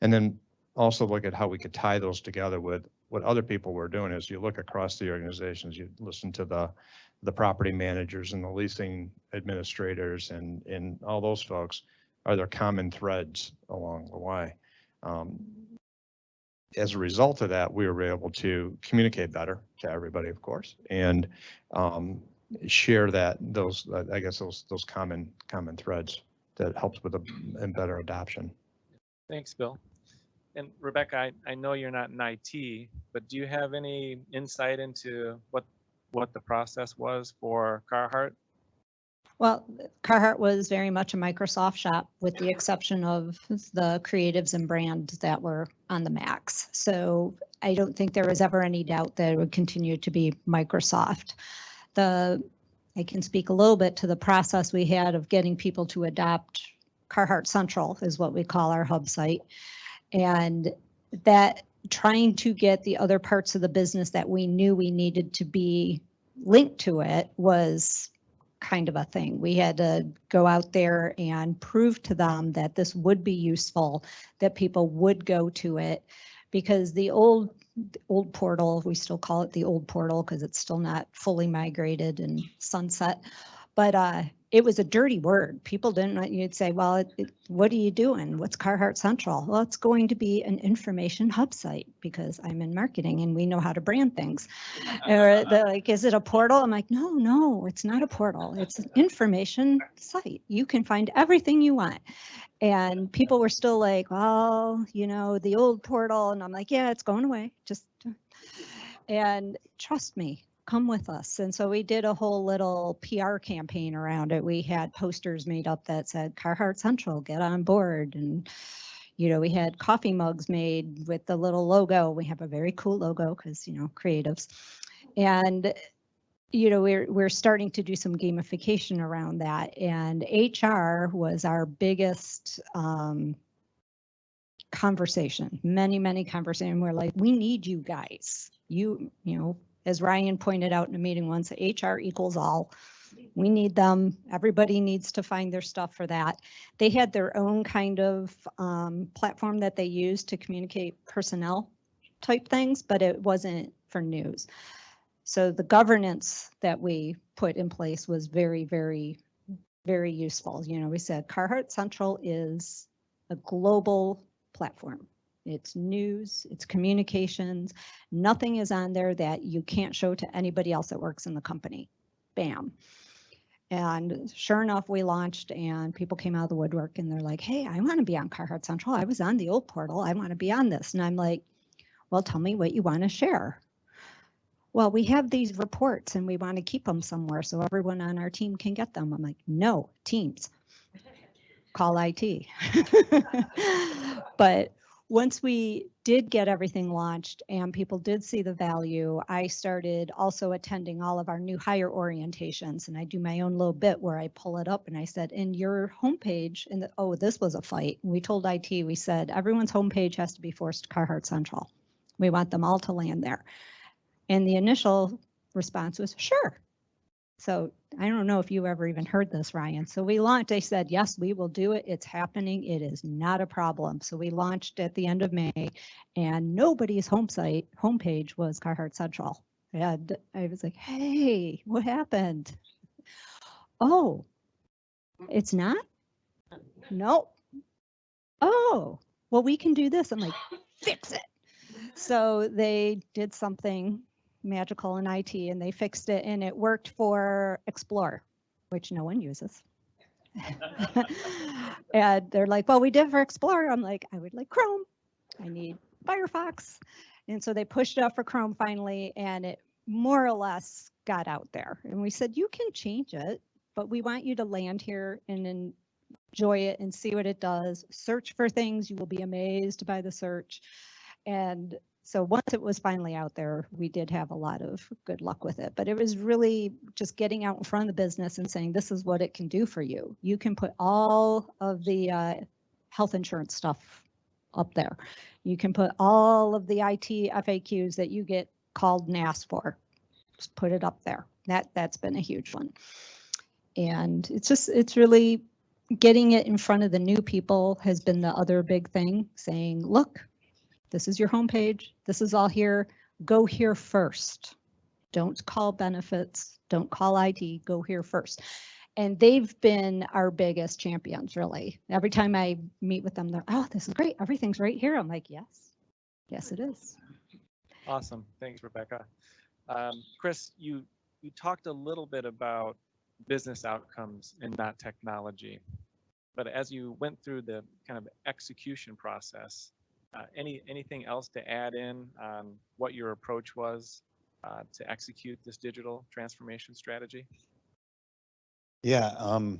And then also look at how we could tie those together with what other people were doing. As you look across the organizations, you listen to the property managers and the leasing administrators and all those folks. Are there common threads along the way? As a result of that, we were able to communicate better to everybody, of course, and share those common threads that helps with a better adoption. Thanks, Bill. And Rebecca, I know you're not in IT, but do you have any insight into what the process was for Carhartt? Well, Carhartt was very much a Microsoft shop, with the exception of the creatives and brands that were on the Macs. So I don't think there was ever any doubt that it would continue to be Microsoft. I can speak a little bit to the process we had of getting people to adopt Carhartt Central, is what we call our hub site. And that trying to get the other parts of the business that we knew we needed to be linked to it was kind of a thing. We had to go out there and prove to them that this would be useful, that people would go to it, because the old portal, we still call it the old portal because it's still not fully migrated and sunset, but it was a dirty word. People didn't, you'd say, well, what are you doing? What's Carhartt Central? Well, it's going to be an information hub site, because I'm in marketing and we know how to brand things. Or they're like, is it a portal? I'm like, no, it's not a portal. It's an information site. You can find everything you want. And people were still like, well, the old portal. And I'm like, yeah, it's going away. And trust me, come with us. And so we did a whole little PR campaign around it. We had posters made up that said Carhartt Central, get on board. And, we had coffee mugs made with the little logo. We have a very cool logo because, creatives. And, we're starting to do some gamification around that. And HR was our biggest conversation, many conversations. We're like, we need you guys. As Ryan pointed out in a meeting once, HR equals all. We need them. Everybody needs to find their stuff for that. They had their own kind of platform that they used to communicate personnel type things, but it wasn't for news. So the governance that we put in place was very, very, very useful. We said Carhartt Central is a global platform. It's news, it's communications. Nothing is on there that you can't show to anybody else that works in the company. Bam. And sure enough, we launched and people came out of the woodwork and they're like, hey, I want to be on Carhartt Central. I was on the old portal. I want to be on this. And I'm like, well, tell me what you want to share. Well, we have these reports and we want to keep them somewhere so everyone on our team can get them. I'm like, no, Teams. Call IT. But once we did get everything launched and people did see the value, I started also attending all of our new hire orientations, and I do my own little bit where I pull it up and I said, in your homepage, and this was a fight. We told IT, we said, everyone's homepage has to be forced to Carhartt Central. We want them all to land there. And the initial response was, sure. So I don't know if you ever even heard this, Ryan. So we launched, they said, yes, we will do it. It's happening. It is not a problem. So we launched at the end of May and nobody's homepage was Carhartt Central. And I was like, hey, what happened? Oh, it's not? Nope. Oh, well, we can do this. I'm like, fix it. So they did something magical in IT and they fixed it and it worked for Explore, which no one uses. And they're like, well, we did for Explore. I'm like, I would like Chrome. I need Firefox. And so they pushed it up for Chrome finally, and it more or less got out there. And we said, you can change it, but we want you to land here and enjoy it and see what it does. Search for things. You will be amazed by the search. And So once it was finally out there, we did have a lot of good luck with it. But it was really just getting out in front of the business and saying, this is what it can do for you. You can put all of the health insurance stuff up there. You can put all of the IT FAQs that you get called and asked for. Just put it up there. That's been a huge one. And it's really getting it in front of the new people has been the other big thing, saying, look, this is your homepage. This is all here. Go here first. Don't call benefits. Don't call IT. Go here first. And they've been our biggest champions, really. Every time I meet with them, they're, oh, this is great. Everything's right here. I'm like, yes. Yes, it is. Awesome. Thanks, Rebecca. Chris, you talked a little bit about business outcomes and not technology. But as you went through the kind of execution process, anything else to add in on what your approach was to execute this digital transformation strategy? Yeah, and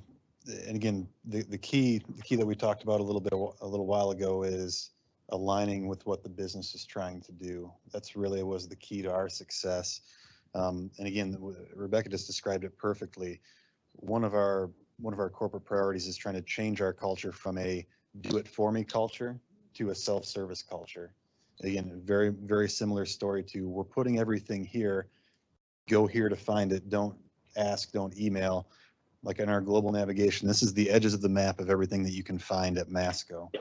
again, the key that we talked about a little while ago is aligning with what the business is trying to do. That's really was the key to our success. And again, Rebecca just described it perfectly. One of our corporate priorities is trying to change our culture from a do-it-for-me culture to a self-service culture. Again, very, very similar story to we're putting everything here, go here to find it, don't ask, don't email. Like in our global navigation, this is the edges of the map of everything that you can find at Masco.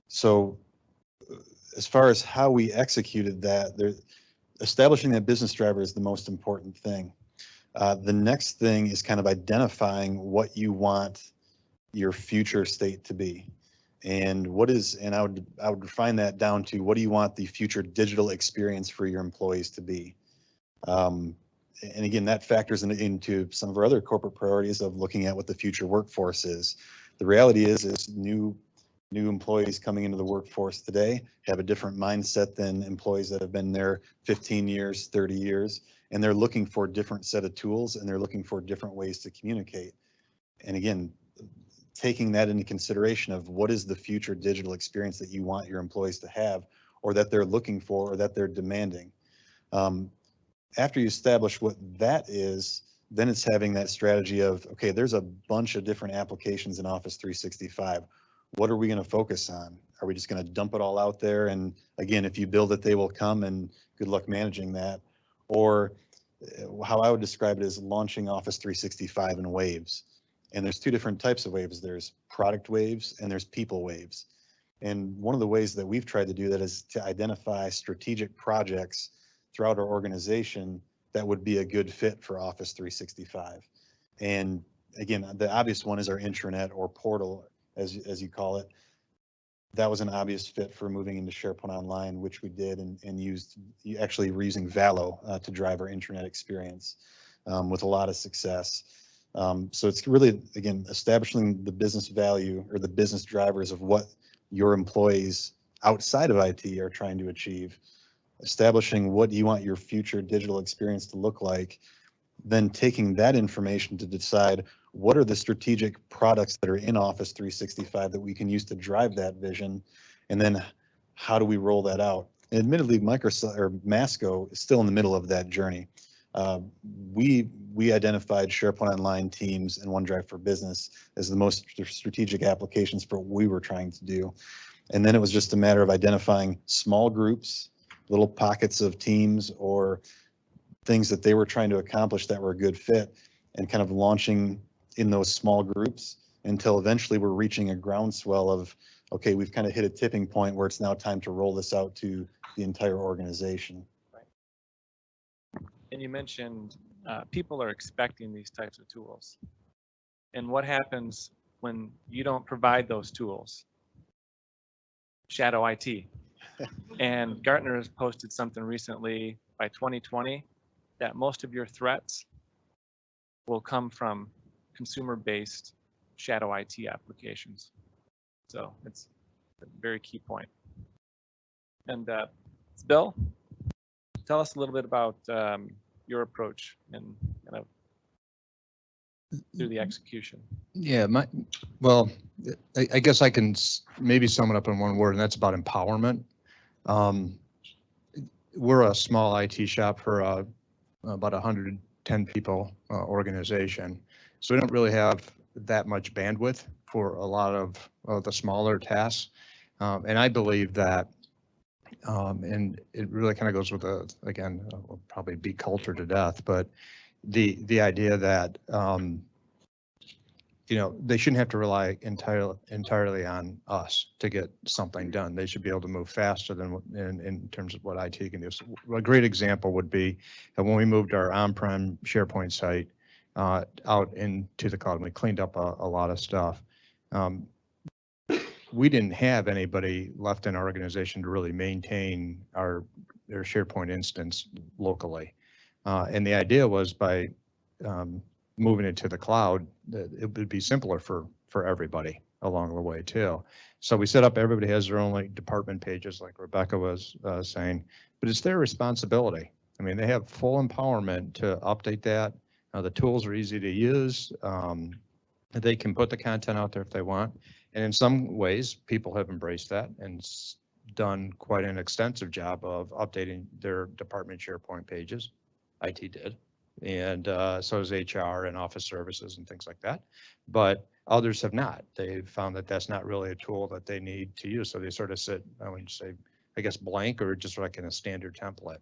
So as far as how we executed that, establishing that business driver is the most important thing. The next thing is kind of identifying what you want your future state to be. And I would refine that down to what do you want the future digital experience for your employees to be? And again, that factors into some of our other corporate priorities of looking at what the future workforce is. The reality is new employees coming into the workforce today have a different mindset than employees that have been there 15 years, 30 years, and they're looking for a different set of tools and they're looking for different ways to communicate. And again, taking that into consideration of what is the future digital experience that you want your employees to have or that they're looking for or that they're demanding. After you establish what that is, then it's having that strategy of, okay, there's a bunch of different applications in Office 365. What are we going to focus on? Are we just going to dump it all out there? And again, if you build it, they will come, and good luck managing that. Or how I would describe it is launching Office 365 in waves. And there's two different types of waves. There's product waves and there's people waves. And one of the ways that we've tried to do that is to identify strategic projects throughout our organization that would be a good fit for Office 365. And again, the obvious one is our intranet or portal, as you call it. That was an obvious fit for moving into SharePoint Online, which we did and we're using Valo to drive our intranet experience with a lot of success. So it's really, again, establishing the business value or the business drivers of what your employees outside of IT are trying to achieve, establishing what you want your future digital experience to look like, then taking that information to decide what are the strategic products that are in Office 365 that we can use to drive that vision, and then how do we roll that out? And admittedly, Microsoft or Masco is still in the middle of that journey. We identified SharePoint Online, Teams, and OneDrive for Business as the most strategic applications for what we were trying to do. And then it was just a matter of identifying small groups, little pockets of teams, or things that they were trying to accomplish that were a good fit, and kind of launching in those small groups until eventually we're reaching a groundswell of, okay, we've kind of hit a tipping point where it's now time to roll this out to the entire organization. Right. And you mentioned people are expecting these types of tools. And what happens when you don't provide those tools? Shadow IT. And Gartner has posted something recently by 2020 that most of your threats will come from consumer-based shadow IT applications. So it's a very key point. And Bill, tell us a little bit about your approach and kind of through the execution. Yeah, I guess I can maybe sum it up in one word, and that's about empowerment. We're a small IT shop for about 110 people organization. So we don't really have that much bandwidth for a lot of the smaller tasks. And I believe that, and it really kind of goes with again, we'll probably beat culture to death, but the idea that, they shouldn't have to rely entirely on us to get something done. They should be able to move faster than in terms of what IT can do. So a great example would be when we moved our on-prem SharePoint site out into the cloud, and we cleaned up a lot of stuff. We didn't have anybody left in our organization to really maintain their SharePoint instance locally. And the idea was by moving it to the cloud, it would be simpler for everybody along the way too. So we set up, everybody has their own department pages like Rebecca was saying, but it's their responsibility. I mean, they have full empowerment to update that. The tools are easy to use. They can put the content out there if they want. And in some ways, people have embraced that and done quite an extensive job of updating their department SharePoint pages. IT did. And so is HR and office services and things like that. But others have not. They've found that that's not really a tool that they need to use. So they sort of sit, I would say, I guess, blank or just like in a standard template.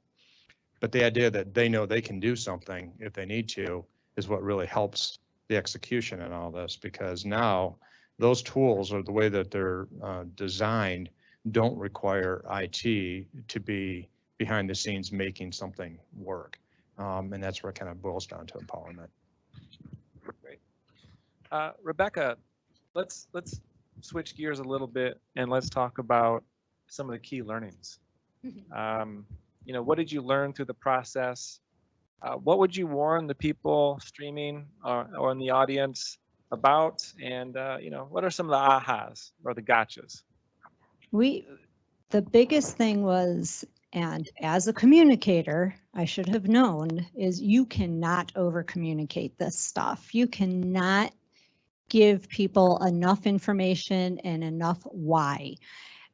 But the idea that they know they can do something if they need to is what really helps the execution in all this, because now those tools, or the way that they're designed, don't require IT to be behind the scenes making something work. And that's where it kind of boils down to empowerment. Great. Rebecca, let's switch gears a little bit and let's talk about some of the key learnings. What did you learn through the process? What would you warn the people streaming or in the audience about? And what are some of the ahas or the gotchas? The biggest thing was, and as a communicator, I should have known, is you cannot over communicate this stuff. You cannot give people enough information and enough why.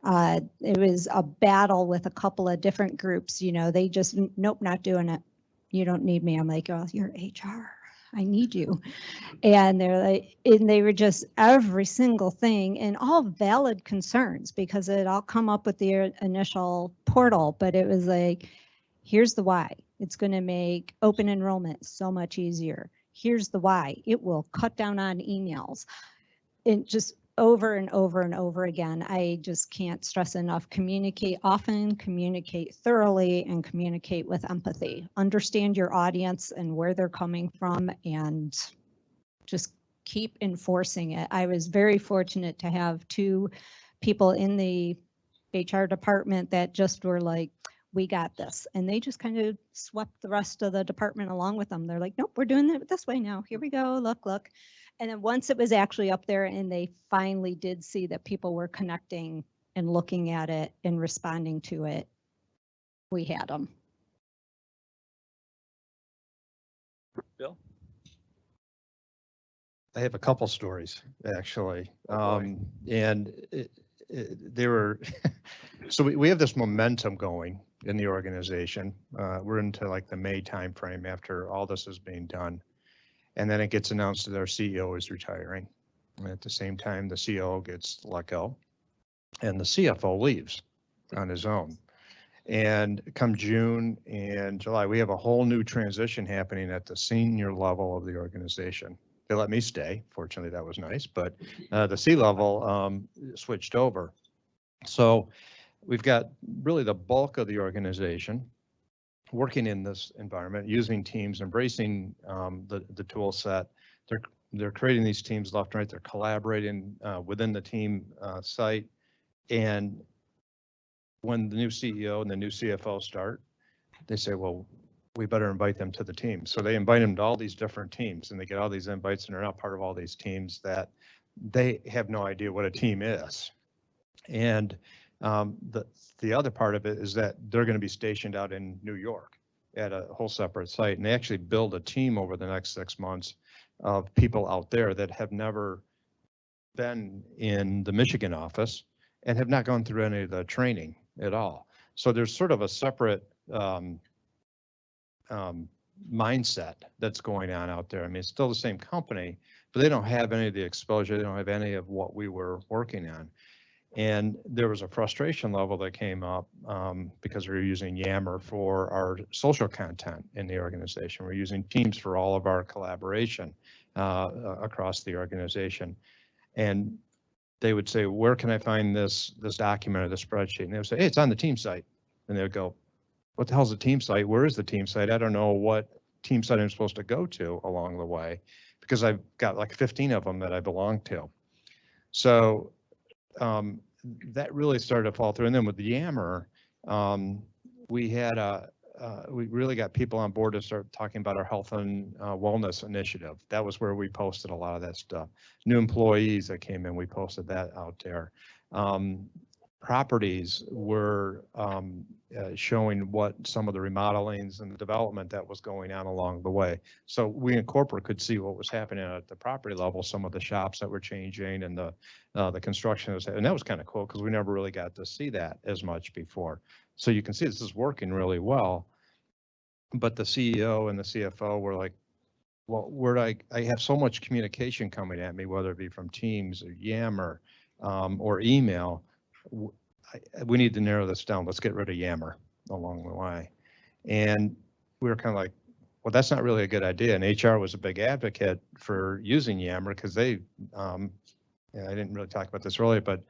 It was a battle with a couple of different groups. They just, nope, not doing it. You don't need me. I'm like, oh, you're HR. I need you. And they were just every single thing, and all valid concerns, because it all come up with the initial portal, but it was like, here's the why. It's going to make open enrollment so much easier. Here's the why. It will cut down on emails. And just over and over and over again, I just can't stress enough, communicate often, communicate thoroughly, and communicate with empathy. Understand your audience and where they're coming from, and just keep enforcing it. I was very fortunate to have two people in the HR department that just were like, we got this. And they just kind of swept the rest of the department along with them. They're like, nope, we're doing it this way now. Here we go. Look. And then once it was actually up there and they finally did see that people were connecting and looking at it and responding to it, we had them. Bill? I have a couple stories, actually. And they were, so we have this momentum going in the organization. We're into like the May timeframe after all this is being done. And then it gets announced that our CEO is retiring. And at the same time, the COO gets let go and the CFO leaves on his own. And come June and July, we have a whole new transition happening at the senior level of the organization. They let me stay. Fortunately, that was nice, but the C-level switched over. So we've got really the bulk of the organization working in this environment, using Teams, embracing the tool set. They're creating these teams left and right. They're collaborating within the team site. And when the new CEO and the new CFO start, they say, well, we better invite them to the team. So they invite them to all these different teams, and they get all these invites, and they're not part of all these teams that they have no idea what a team is. And the other part of it is that they're going to be stationed out in New York at a whole separate site, and they actually build a team over the next 6 months of people out there that have never been in the Michigan office and have not gone through any of the training at all. So there's sort of a separate mindset that's going on out there. I mean, it's still the same company, but they don't have any of the exposure. They don't have any of what we were working on. And there was a frustration level that came up because we were using Yammer for our social content in the organization. We're using Teams for all of our collaboration across the organization. And they would say, where can I find this document or the spreadsheet? And they would say, hey, it's on the team site. And they would go, what the hell's the team site? Where is the team site? I don't know what team site I'm supposed to go to along the way, because I've got like 15 of them that I belong to. So that really started to fall through. And then with the Yammer, we really got people on board to start talking about our health and wellness initiative. That was where we posted a lot of that stuff. New employees that came in, we posted that out there. Properties were showing what some of the remodelings and the development that was going on along the way. So we in corporate could see what was happening at the property level, some of the shops that were changing and the construction was, and that was kind of cool because we never really got to see that as much before. So you can see this is working really well. But the CEO and the CFO were like, well, I have so much communication coming at me, whether it be from Teams or Yammer or email. We need to narrow this down. Let's get rid of Yammer along the way. And we were kind of like, well, that's not really a good idea. And HR was a big advocate for using Yammer because they, I didn't really talk about this earlier, but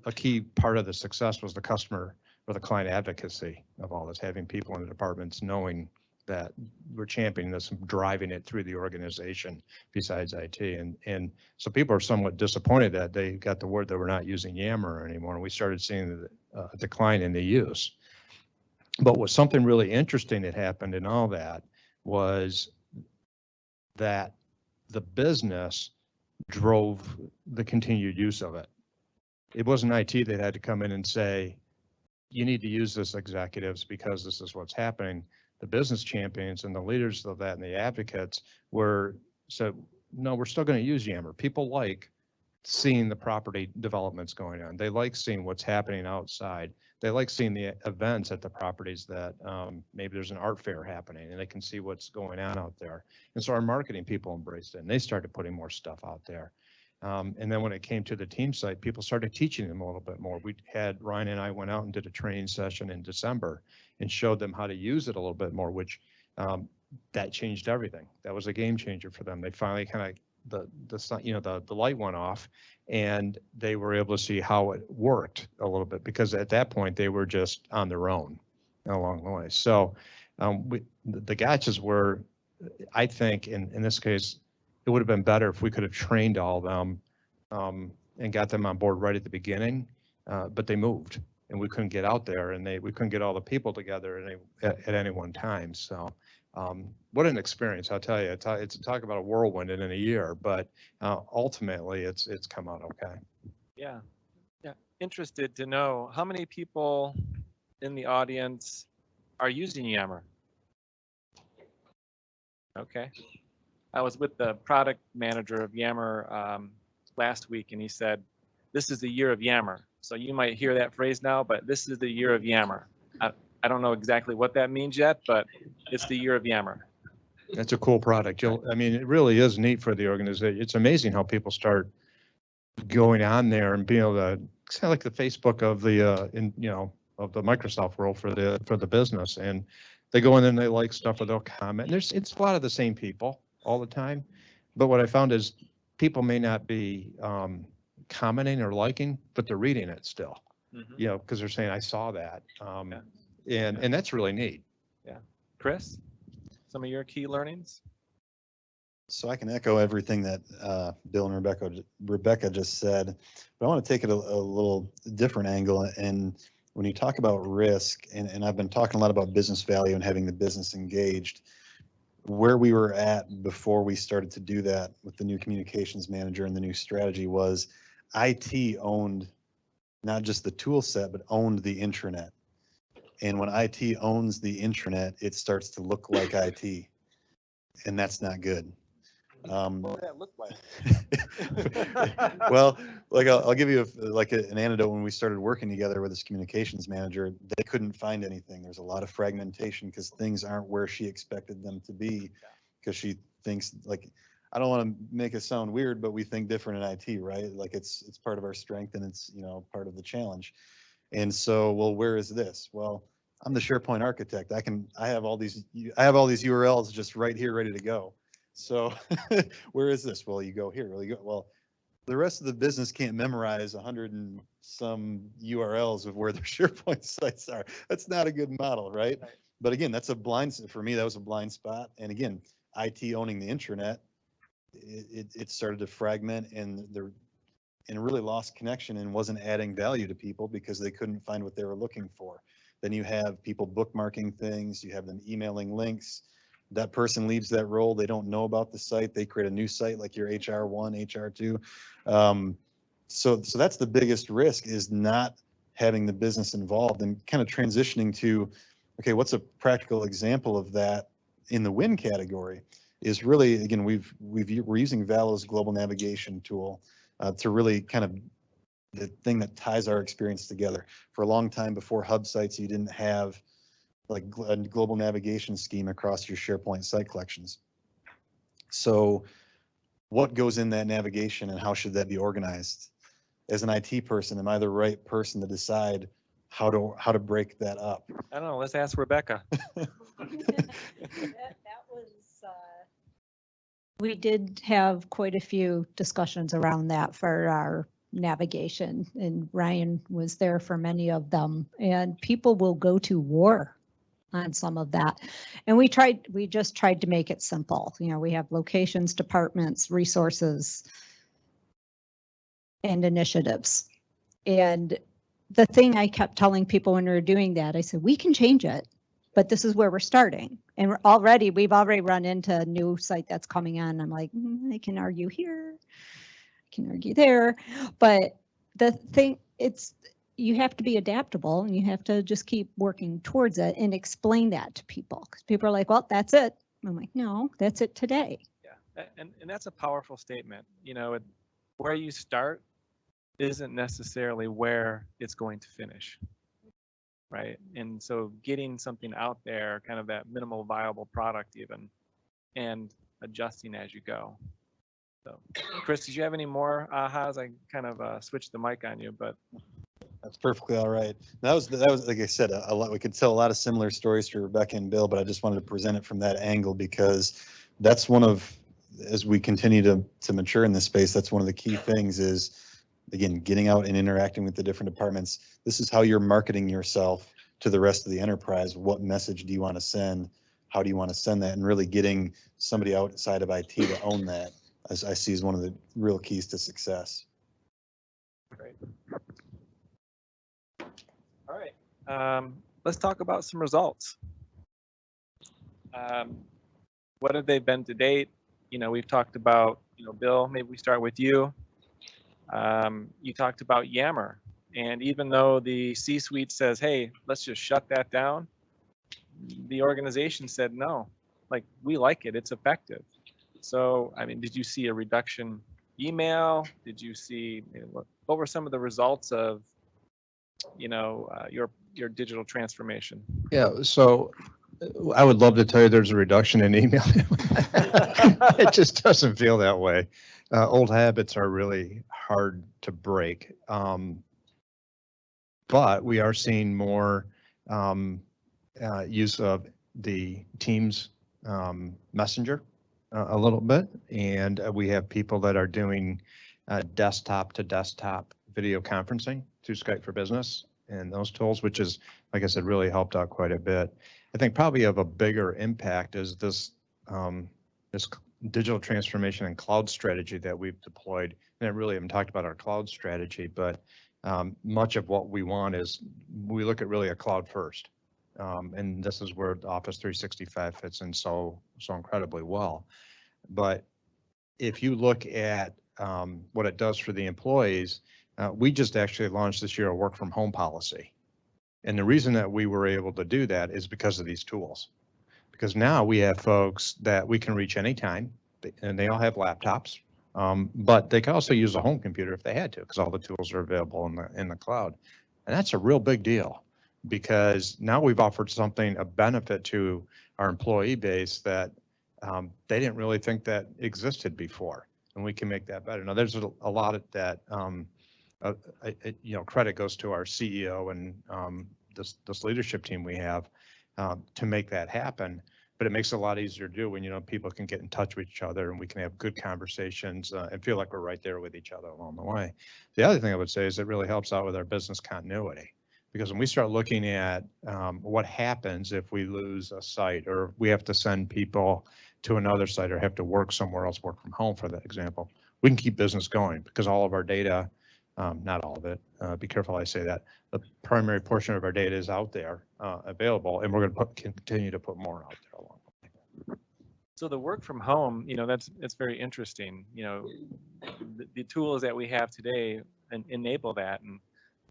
a key part of the success was the customer or the client advocacy of all this, having people in the departments knowing that we're championing this and driving it through the organization besides IT. And so people are somewhat disappointed that they got the word that we're not using Yammer anymore. And we started seeing a decline in the use. But what something really interesting that happened in all that was that the business drove the continued use of it. It wasn't IT that had to come in and say, you need to use this, executives, because this is what's happening. The business champions and the leaders of that and the advocates said, no, we're still going to use Yammer. People like seeing the property developments going on. They like seeing what's happening outside. They like seeing the events at the properties that maybe there's an art fair happening and they can see what's going on out there. And so our marketing people embraced it and they started putting more stuff out there. And then when it came to the team site, people started teaching them a little bit more. Ryan and I went out and did a training session in December and showed them how to use it a little bit more, which that changed everything. That was a game changer for them. They finally kind of, the light went off and they were able to see how it worked a little bit, because at that point they were just on their own along the way. So the gotchas were, I think in this case, it would have been better if we could have trained all of them and got them on board right at the beginning, but they moved and we couldn't get out there and we couldn't get all the people together at any one time. So what an experience, I'll tell you. It's talk about a whirlwind in a year, but ultimately it's come out okay. Yeah. Interested to know how many people in the audience are using Yammer. Okay. I was with the product manager of Yammer last week, and he said, this is the year of Yammer. So you might hear that phrase now, but this is the year of Yammer. I don't know exactly what that means yet, but it's the year of Yammer. That's a cool product. I mean, it really is neat for the organization. It's amazing how people start going on there and being able to, it's kind of like the Facebook of of the Microsoft world for the business. And they go in and they like stuff or they'll comment. It's a lot of the same people all the time. But what I found is people may not be commenting or liking, but they're reading it still, because they're saying, I saw that. And that's really neat. Yeah. Chris, some of your key learnings? So I can echo everything that Bill and Rebecca just said, but I want to take it a little different angle. And when you talk about risk, and I've been talking a lot about business value and having the business engaged, where we were at before we started to do that with the new communications manager and the new strategy was IT owned not just the tool set, but owned the intranet. And when IT owns the intranet, it starts to look like IT, and that's not good. What would that look like? Well, like I'll give you an anecdote. When we started working together with this communications manager, they couldn't find anything. There's a lot of fragmentation because things aren't where she expected them to be, because she thinks, like, I don't want to make it sound weird, but we think different in IT, right? Like it's part of our strength, and it's, you know, part of the challenge. And so, well, where is this? Well, I'm the SharePoint architect. I have all these URLs just right here, ready to go. So where is this? Well, you go here. Well, the rest of the business can't memorize 100 and some URLs of where their SharePoint sites are. That's not a good model, right? But again, that's for me, that was a blind spot. And again, IT owning the intranet, it started to fragment and really lost connection and wasn't adding value to people because they couldn't find what they were looking for. Then you have people bookmarking things, you have them emailing links. That person leaves that role, they don't know about the site, they create a new site like your HR1, HR2. So that's the biggest risk, is not having the business involved, and kind of transitioning to, okay, what's a practical example of that in the win category is really, again, we're using Valo's global navigation tool to really kind of the thing that ties our experience together. For a long time before hub sites, you didn't have like a global navigation scheme across your SharePoint site collections. So what goes in that navigation and how should that be organized? As an IT person, am I the right person to decide how to break that up? I don't know. Let's ask Rebecca. That was, we did have quite a few discussions around that for our navigation, and Ryan was there for many of them, and people will go to war on some of that. And we just tried to make it simple. You know, we have locations, departments, resources, and initiatives. And the thing I kept telling people when we were doing that, I said, we can change it, but this is where we're starting. And we've already run into a new site that's coming on. I'm like, I can argue here, I can argue there. But the thing, you have to be adaptable, and you have to just keep working towards it and explain that to people. Because people are like, well, that's it. I'm like, no, that's it today. Yeah, and that's a powerful statement. You know, where you start isn't necessarily where it's going to finish, right? And so getting something out there, kind of that minimal viable product even, and adjusting as you go. So, Chris, did you have any more ahas? I kind of switched the mic on you, but. That's perfectly all right. That was like I said, a lot. We could tell a lot of similar stories to Rebecca and Bill, but I just wanted to present it from that angle because that's one of, as we continue to mature in this space, that's one of the key things is, again, getting out and interacting with the different departments. This is how you're marketing yourself to the rest of the enterprise. What message do you want to send? How do you want to send that? And really getting somebody outside of IT to own that, as I see, is one of the real keys to success. Great. All right, let's talk about some results. What have they been to date? You know, we've talked about, you know, Bill, maybe we start with you. You talked about Yammer, and even though the C-suite says, hey, let's just shut that down, the organization said, no, like, we like it, it's effective. So, I mean, did you see a reduction email? Did you see, what were some of the results of, you know, your digital transformation? Yeah, so I would love to tell you there's a reduction in email. It just doesn't feel that way. Old habits are really hard to break. But we are seeing more use of the Teams Messenger a little bit. And we have people that are doing desktop to desktop video conferencing through Skype for Business and those tools, which is, like I said, really helped out quite a bit. I think probably of a bigger impact is this this digital transformation and cloud strategy that we've deployed. And I really haven't talked about our cloud strategy, but much of what we want is we look at really a cloud first. And this is where Office 365 fits in so incredibly well. But if you look at what it does for the employees, we just actually launched this year a work from home policy. And the reason that we were able to do that is because of these tools. Because now we have folks that we can reach anytime, and they all have laptops, but they can also use a home computer if they had to, because all the tools are available in the cloud. And that's a real big deal, because now we've offered something, a benefit to our employee base that they didn't really think that existed before, and we can make that better. Now, there's a lot of that, credit goes to our CEO and this leadership team we have to make that happen. But it makes it a lot easier to do when, people can get in touch with each other and we can have good conversations and feel like we're right there with each other along the way. The other thing I would say is it really helps out with our business continuity, because when we start looking at what happens if we lose a site, or we have to send people to another site, or have to work somewhere else, work from home for that example, we can keep business going because all of our data, not all of it, be careful how I say that, the primary portion of our data is out there available, and we're going to continue to put more out there along the way. So the work from home, that's very interesting. The tools that we have today enable that. And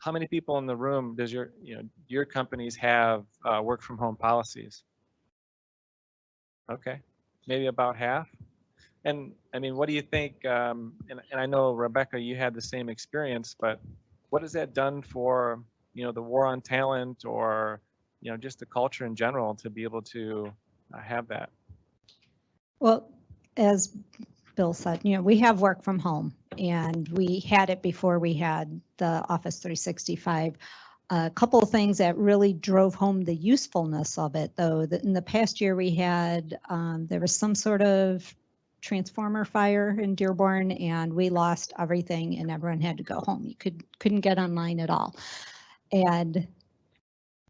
how many people in the room does your companies have work from home policies? Okay, maybe about half. And I mean, what do you think? And I know, Rebecca, you had the same experience, but what has that done for, the war on talent, or, just the culture in general, to be able to have that? Well, as Bill said, we have work from home, and we had it before we had the Office 365. A couple of things that really drove home the usefulness of it, though, that in the past year we had, there was some sort of transformer fire in Dearborn, and we lost everything and everyone had to go home. You couldn't get online at all. And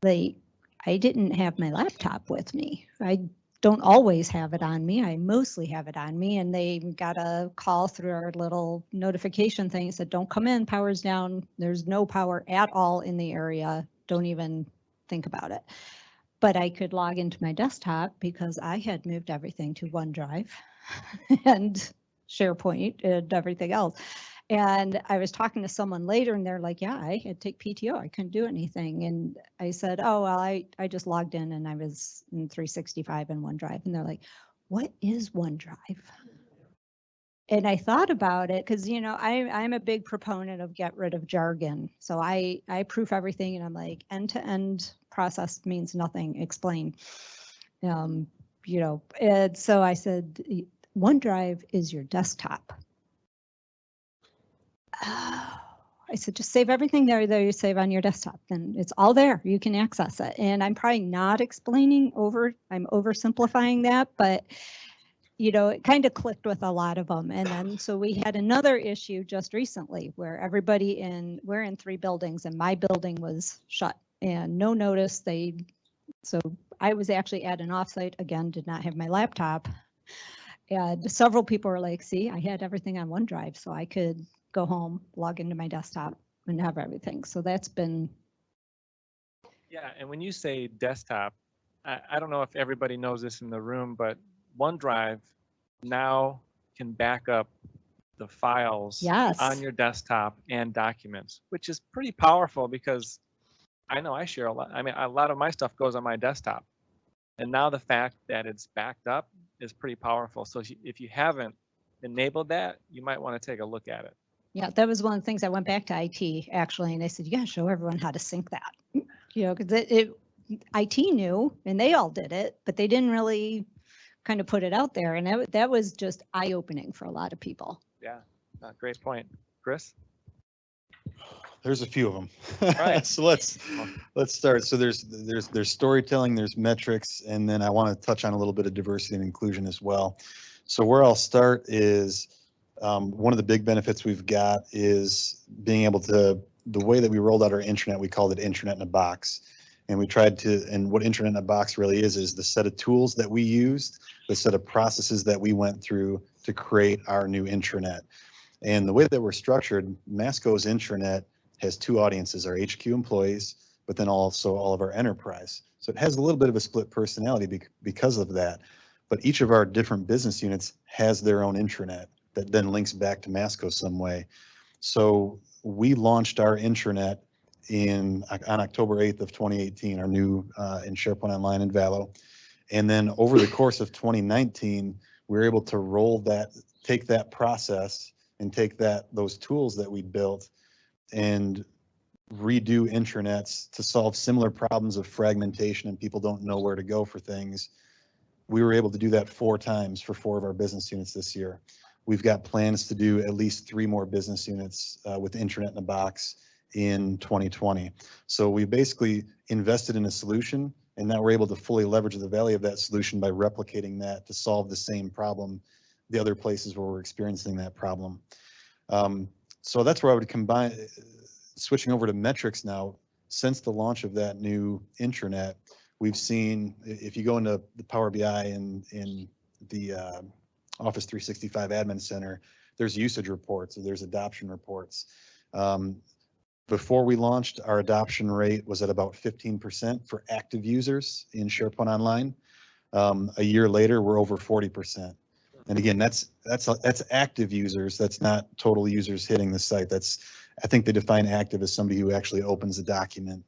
I didn't have my laptop with me. I don't always have it on me. I mostly have it on me, and they got a call through our little notification thing. It said, don't come in, power's down. There's no power at all in the area. Don't even think about it. But I could log into my desktop because I had moved everything to OneDrive and SharePoint and everything else. And I was talking to someone later, and they're like, yeah, I had to take PTO. I couldn't do anything. And I said, oh, well, I just logged in and I was in 365 and OneDrive. And they're like, what is OneDrive? And I thought about it because, I'm a big proponent of get rid of jargon. So I proof everything, and I'm like, end-to-end process means nothing. Explain. And so I said, OneDrive is your desktop. Oh, I said, just save everything there you save on your desktop. Then it's all there. You can access it. And I'm probably not explaining I'm oversimplifying that, but it kind of clicked with a lot of them. And then so we had another issue just recently where we're in 3 buildings, and my building was shut and no notice. So I was actually at an offsite, again, did not have my laptop. And several people were like, see, I had everything on OneDrive, so I could go home, log into my desktop, and have everything. So that's been. Yeah, and when you say desktop, I don't know if everybody knows this in the room, but OneDrive now can back up the files on your desktop and documents, which is pretty powerful, because I know I share a lot. I mean, a lot of my stuff goes on my desktop. And now the fact that it's backed up is pretty powerful. So if you haven't enabled that, you might want to take a look at it. Yeah, that was one of the things. I went back to IT actually, and I said, you got to show everyone how to sync that. Because IT knew, and they all did it, but they didn't really kind of put it out there. And that was just eye-opening for a lot of people. Yeah, great point. Chris? There's a few of them. Right. So let's start. So there's storytelling, there's metrics, and then I want to touch on a little bit of diversity and inclusion as well. So where I'll start is one of the big benefits we've got is being able to, the way that we rolled out our intranet, we called it Intranet in a Box. And we tried to, and what Intranet in a Box really is the set of tools that we used, the set of processes that we went through to create our new intranet. And the way that we're structured, Masco's intranet has 2 audiences, our HQ employees, but then also all of our enterprise. So it has a little bit of a split personality because of that. But each of our different business units has their own intranet that then links back to Masco some way. So we launched our intranet on October 8th of 2018, our new in SharePoint Online in Valo. And then over the course of 2019, we were able to take that process and take those tools that we built and redo intranets to solve similar problems of fragmentation and people don't know where to go for things. We were able to do that 4 times for 4 of our business units this year. We've got plans to do at least 3 more business units with intranet in a box in 2020. So we basically invested in a solution, and now we're able to fully leverage the value of that solution by replicating that to solve the same problem the other places where we're experiencing that problem. So that's where I would combine, switching over to metrics now. Since the launch of that new intranet, we've seen, if you go into the Power BI in the Office 365 Admin Center, there's usage reports, or there's adoption reports. Before we launched, our adoption rate was at about 15% for active users in SharePoint Online. A year later, we're over 40%. And again, that's active users. That's not total users hitting the site. I think they define active as somebody who actually opens a document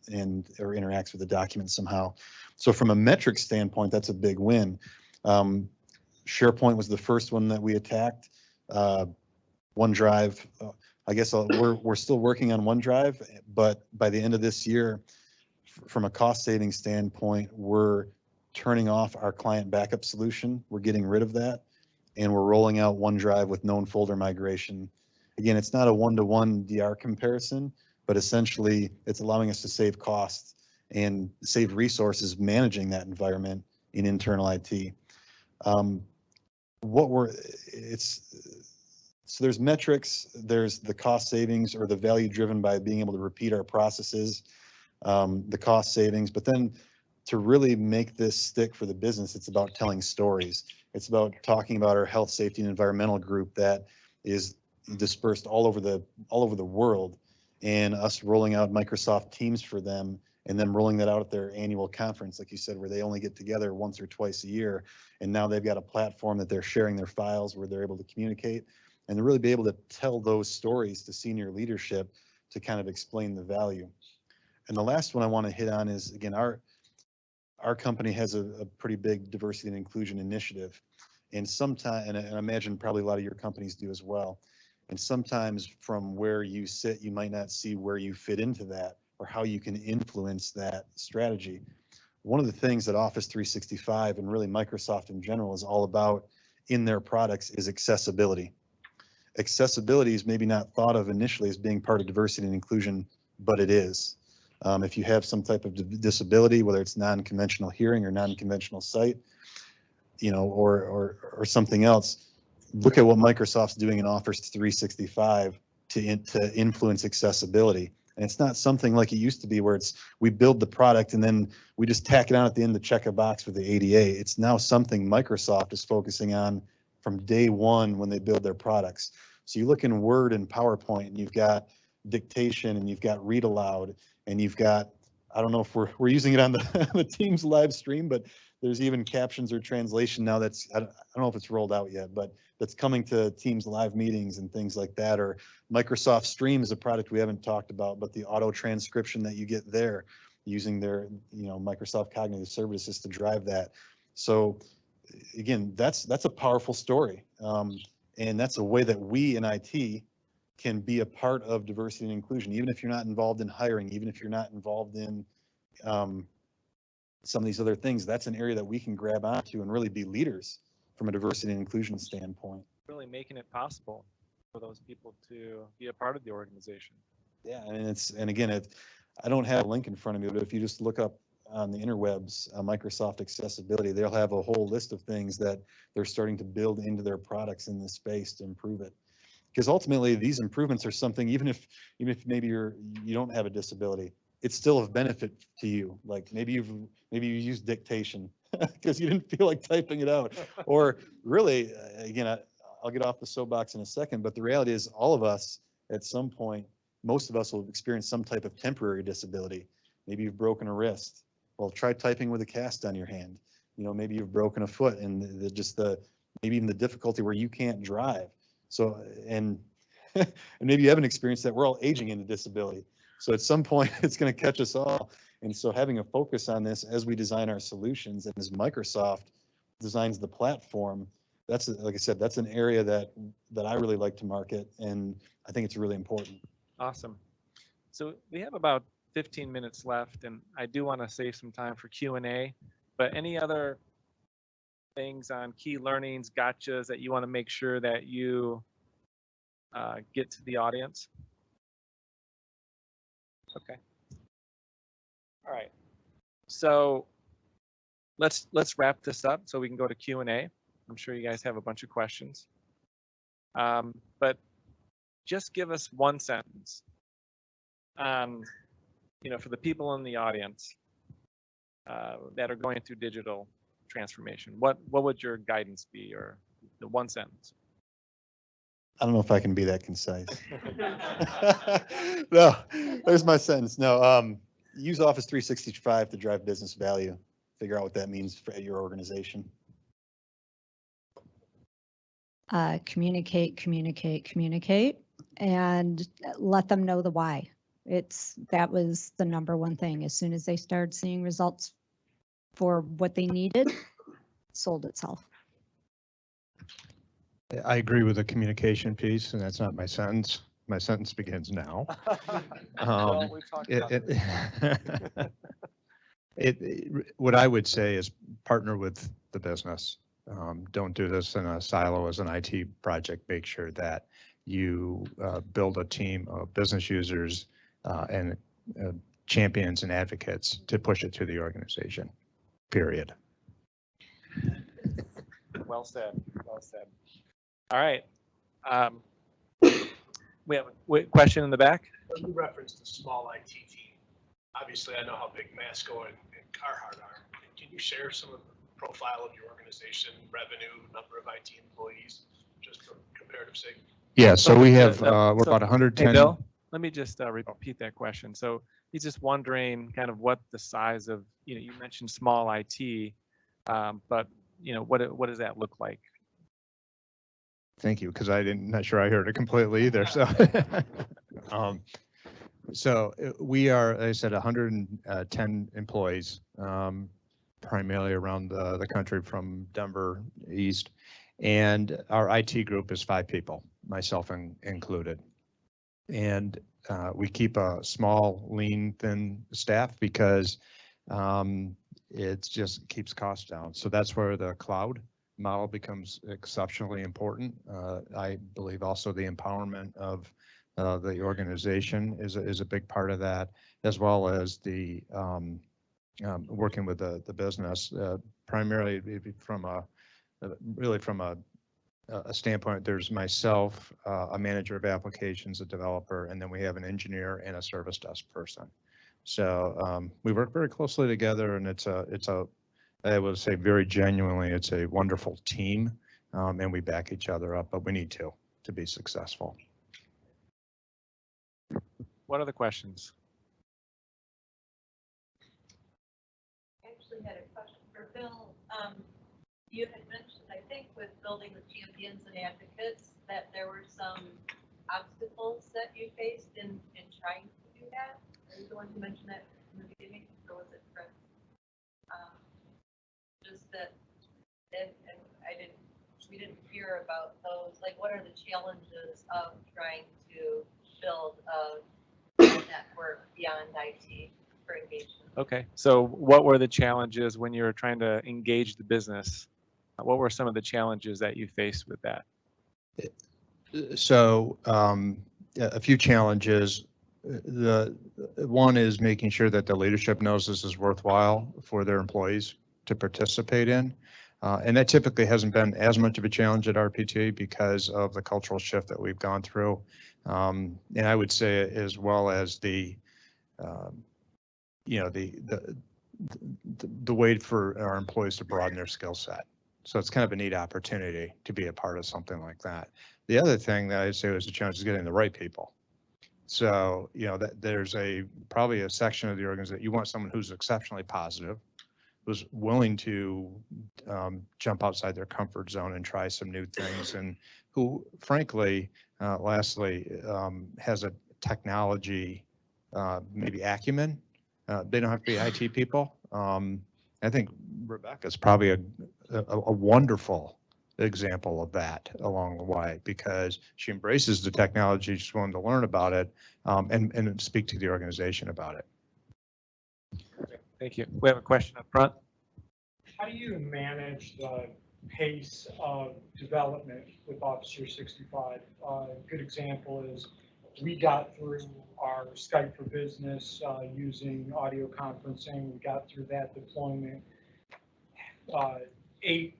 or interacts with the document somehow. So from a metric standpoint, that's a big win. SharePoint was the first one that we attacked. OneDrive, I guess we're still working on OneDrive, but by the end of this year, from a cost saving standpoint, we're turning off our client backup solution. We're getting rid of that, and we're rolling out OneDrive with known folder migration. Again, it's not a one-to-one DR comparison, but essentially it's allowing us to save costs and save resources managing that environment in internal IT. So there's metrics, there's the cost savings or the value driven by being able to repeat our processes, the cost savings, but then to really make this stick for the business, it's about telling stories. It's about talking about our health, safety, and environmental group that is dispersed all over the world, and us rolling out Microsoft Teams for them, and then rolling that out at their annual conference, like you said, where they only get together once or twice a year. And now they've got a platform that they're sharing their files where they're able to communicate and to really be able to tell those stories to senior leadership to kind of explain the value. And the last one I want to hit on is, again, our company has a pretty big diversity and inclusion initiative. And sometimes, and I imagine probably a lot of your companies do as well. And sometimes from where you sit, you might not see where you fit into that or how you can influence that strategy. One of the things that Office 365 and really Microsoft in general is all about in their products is accessibility. Accessibility is maybe not thought of initially as being part of diversity and inclusion, but it is. If you have some type of disability, whether it's non-conventional hearing or non-conventional sight, or something else, look at what Microsoft's doing in Office 365 to influence accessibility. And it's not something like it used to be where we build the product and then we just tack it on at the end to check a box for the ADA. It's now something Microsoft is focusing on from day one when they build their products. So you look in Word and PowerPoint and you've got dictation and you've got read aloud and you've got, I don't know if we're using it on the Teams live stream, but there's even captions or translation now I don't know if it's rolled out yet, but that's coming to Teams live meetings and things like that. Or Microsoft Stream is a product we haven't talked about, but the auto transcription that you get there using their, Microsoft Cognitive Services to drive that. So again, that's a powerful story. And that's a way that we in IT can be a part of diversity and inclusion, even if you're not involved in hiring, even if you're not involved in some of these other things. That's an area that we can grab onto and really be leaders from a diversity and inclusion standpoint. Really making it possible for those people to be a part of the organization. Yeah, and again, I don't have a link in front of me, but if you just look up on the interwebs, Microsoft Accessibility, they'll have a whole list of things that they're starting to build into their products in this space to improve it. Because ultimately, these improvements are something, even if maybe you don't have a disability, it's still of benefit to you. Like maybe you use dictation because you didn't feel like typing it out, or really, again, I'll get off the soapbox in a second, but the reality is all of us at some point, most of us will experience some type of temporary disability. Maybe you've broken a wrist. Well, try typing with a cast on your hand. Maybe you've broken a foot, and maybe even the difficulty where you can't drive. So, and maybe you haven't experienced that. We're all aging into disability. So at some point it's going to catch us all. And so having a focus on this as we design our solutions and as Microsoft designs the platform, that's, like I said, that's an area that I really like to market, and I think it's really important. Awesome. So we have about 15 minutes left, and I do want to save some time for Q&A, but any other things on key learnings, gotchas that you want to make sure that you get to the audience? Okay. All right. So let's wrap this up so we can go to Q&A. I'm sure you guys have a bunch of questions. But just give us one sentence on, for the people in the audience that are going through digital transformation, what would your guidance be, or the one sentence? I don't know if I can be that concise. No, there's my sentence. No, use Office 365 to drive business value. Figure out what that means for your organization. Communicate, and let them know the why. That was the number one thing. As soon as they started seeing results for what they needed, sold itself. I agree with the communication piece, and that's not my sentence. My sentence begins now. Well, we've talked about what I would say is partner with the business. Don't do this in a silo as an IT project. Make sure that you build a team of business users and champions and advocates to push it to the organization, period. Well said. Well said. All right. We have a question in the back. You referenced the small IT team. Obviously, I know how big Masco and Carhartt are. Can you share some of the profile of your organization, revenue, number of IT employees, just for comparative sake? Yeah, so we have, we're about 110. Hey, Bill, let me just repeat that question. So he's just wondering kind of what the size of, you mentioned small IT, but what does that look like? Thank you, because not sure I heard it completely either. So, so we are, as I said, 110 employees, primarily around the country from Denver east, and our IT group is 5 people, myself included. And we keep a small, lean, thin staff because it just keeps costs down. So that's where the cloud model becomes exceptionally important. I believe also the empowerment of the organization is a big part of that, as well as the working with the business, primarily from a standpoint. There's myself, a manager of applications, a developer, and then we have an engineer and a service desk person. So we work very closely together, and I would say very genuinely, it's a wonderful team, and we back each other up, but we need to be successful. What other questions? I actually had a question for Bill. You had mentioned, I think, with building the champions and advocates, that there were some obstacles that you faced in trying to do that. Are you the one who mentioned that in the beginning, or was it Chris? Just that, and we didn't hear about those. Like, what are the challenges of trying to build a network beyond IT for engagement? Okay, so what were the challenges when you were trying to engage the business? What were some of the challenges that you faced with that? So a few challenges. The one is making sure that the leadership knows this is worthwhile for their employees to participate in. And that typically hasn't been as much of a challenge at RPT because of the cultural shift that we've gone through. And I would say, as well as the way for our employees to broaden their skill set. So it's kind of a neat opportunity to be a part of something like that. The other thing that I'd say was a challenge is getting the right people. So, that there's probably a section of the organization, you want someone who's exceptionally positive, who's willing to jump outside their comfort zone and try some new things, and who, frankly, lastly, has a technology maybe acumen. They don't have to be IT people. I think Rebecca's probably a wonderful example of that along the way, because she embraces the technology, she's willing to learn about it, and speak to the organization about it. Thank you. We have a question up front. How do you manage the pace of development with Office 365? A good example is we got through our Skype for Business using audio conferencing. We got through that deployment. 8,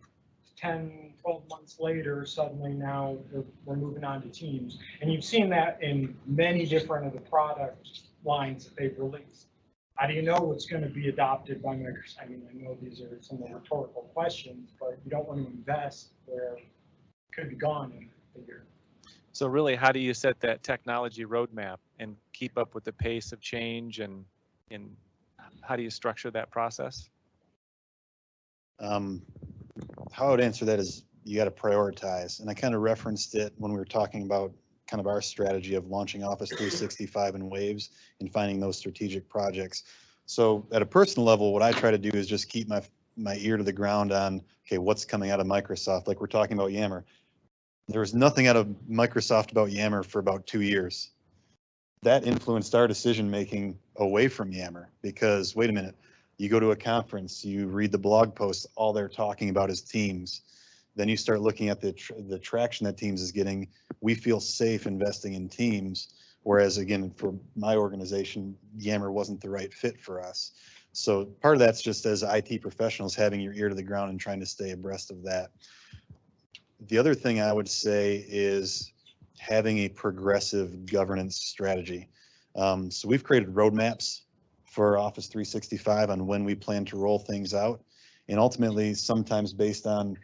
10, 12 months later, suddenly now we're moving on to Teams. And you've seen that in many different of the product lines that they've released. How do you know what's going to be adopted by Microsoft? I mean, I know these are some of the rhetorical questions, but you don't want to invest where it could be gone in a year. So really, how do you set that technology roadmap and keep up with the pace of change, and how do you structure that process? How I would answer that is you got to prioritize. And I kind of referenced it when we were talking about kind of our strategy of launching Office 365 in waves and finding those strategic projects. So at a personal level, what I try to do is just keep my ear to the ground on, okay, what's coming out of Microsoft? Like we're talking about Yammer. There was nothing out of Microsoft about Yammer for about 2 years. That influenced our decision making away from Yammer, because wait a minute, you go to a conference, you read the blog posts, all they're talking about is Teams. Then you start looking at the traction that Teams is getting. We feel safe investing in Teams, whereas again, for my organization, Yammer wasn't the right fit for us. So part of that's just as IT professionals having your ear to the ground and trying to stay abreast of that. The other thing I would say is having a progressive governance strategy. So we've created roadmaps for Office 365 on when we plan to roll things out, and ultimately sometimes based on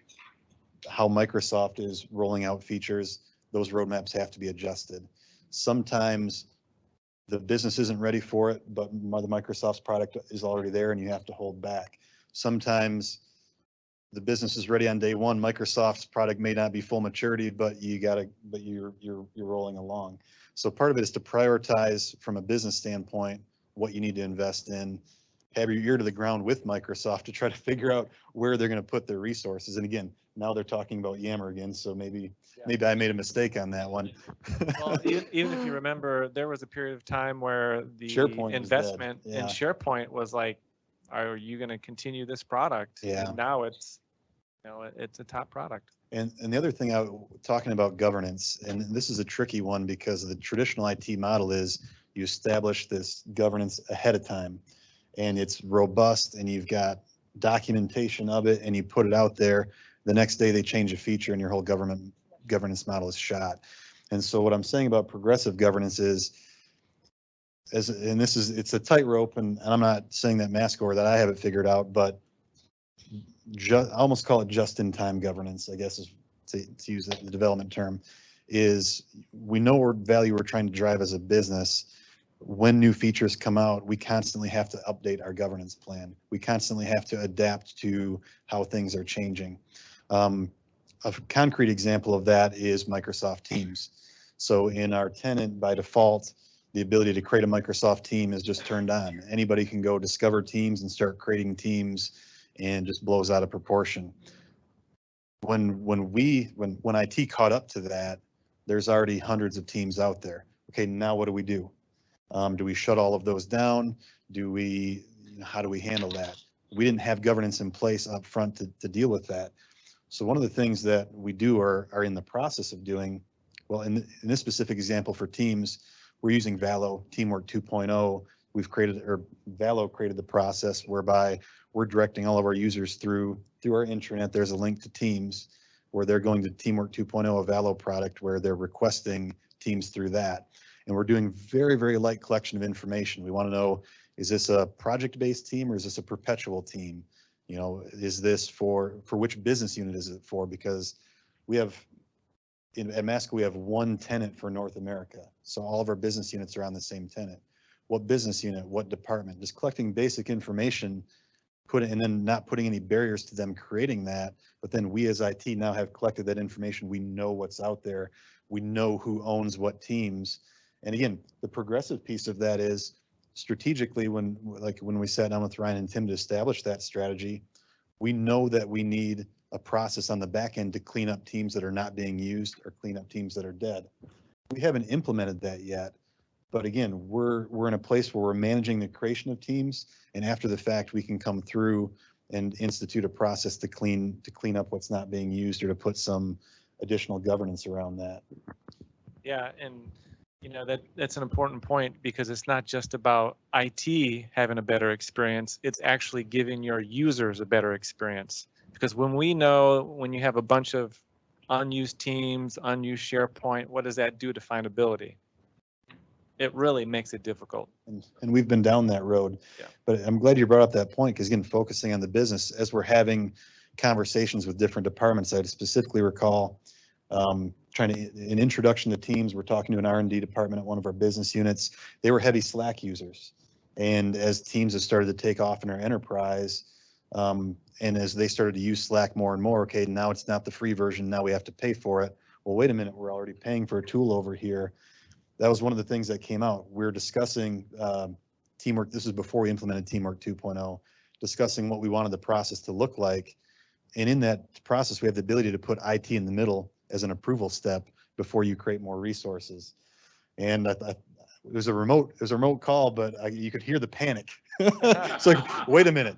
how Microsoft is rolling out features, those roadmaps have to be adjusted. Sometimes the business isn't ready for it, but the Microsoft's product is already there and you have to hold back. Sometimes the business is ready on day one, Microsoft's product may not be full maturity, but you're rolling along. So part of it is to prioritize from a business standpoint what you need to invest in, have your ear to the ground with Microsoft to try to figure out where they're going to put their resources. And again, now they're talking about Yammer again, so maybe I made a mistake on that one. Well, even if you remember, there was a period of time where the SharePoint investment was dead. in SharePoint was like, are you going to continue this product? Yeah. And now it's, it's a top product. And the other thing talking about governance, and this is a tricky one because the traditional IT model is you establish this governance ahead of time and it's robust and you've got documentation of it and you put it out there. The next day they change a feature and your whole governance model is shot. And so what I'm saying about progressive governance is, it's a tightrope, and I'm not saying that Masco or that I have it figured out, but I almost call it just-in-time governance, I guess, is to use the development term, is we know what value we're trying to drive as a business. When new features come out, we constantly have to update our governance plan. We constantly have to adapt to how things are changing. A concrete example of that is Microsoft Teams. So in our tenant, by default, the ability to create a Microsoft team is just turned on. Anybody can go discover Teams and start creating teams, and just blows out of proportion. When IT caught up to that, there's already hundreds of teams out there. Okay, now what do we do? Do we shut all of those down? How do we handle that? We didn't have governance in place up front to deal with that. So one of the things that we do are in the process of doing, well, in this specific example for Teams, we're using Valo Teamwork 2.0. Valo created the process whereby we're directing all of our users through our intranet. There's a link to Teams where they're going to Teamwork 2.0, a Valo product, where they're requesting Teams through that. And we're doing very, very light collection of information. We want to know, is this a project-based team or is this a perpetual team? Is this for which business unit is it for? Because we have, at Masco, we have one tenant for North America. So all of our business units are on the same tenant. What business unit, what department? Just collecting basic information, and then not putting any barriers to them creating that. But then we as IT now have collected that information. We know what's out there. We know who owns what teams. And again, the progressive piece of that is strategically, when we sat down with Ryan and Tim to establish that strategy, we know that we need a process on the back end to clean up teams that are not being used or clean up teams that are dead. We haven't implemented that yet. But again, we're in a place where we're managing the creation of teams, and after the fact, we can come through and institute a process to clean up what's not being used or to put some additional governance around that. Yeah, and that's an important point, because it's not just about IT having a better experience, it's actually giving your users a better experience. Because when you have a bunch of unused teams, unused SharePoint, what does that do to findability? It really makes it difficult. And we've been down that road. Yeah. But I'm glad you brought up that point, because again, focusing on the business, as we're having conversations with different departments, I specifically recall an introduction to Teams. We're talking to an R&D department at one of our business units. They were heavy Slack users. And as Teams has started to take off in our enterprise, and as they started to use Slack more and more, okay, now it's not the free version, now we have to pay for it. Well, wait a minute, we're already paying for a tool over here. That was one of the things that came out. We're discussing teamwork. This is before we implemented Teamwork 2.0, discussing what we wanted the process to look like. And in that process, we have the ability to put IT in the middle as an approval step before you create more resources. And it was a remote call, but you could hear the panic. It's like, wait a minute.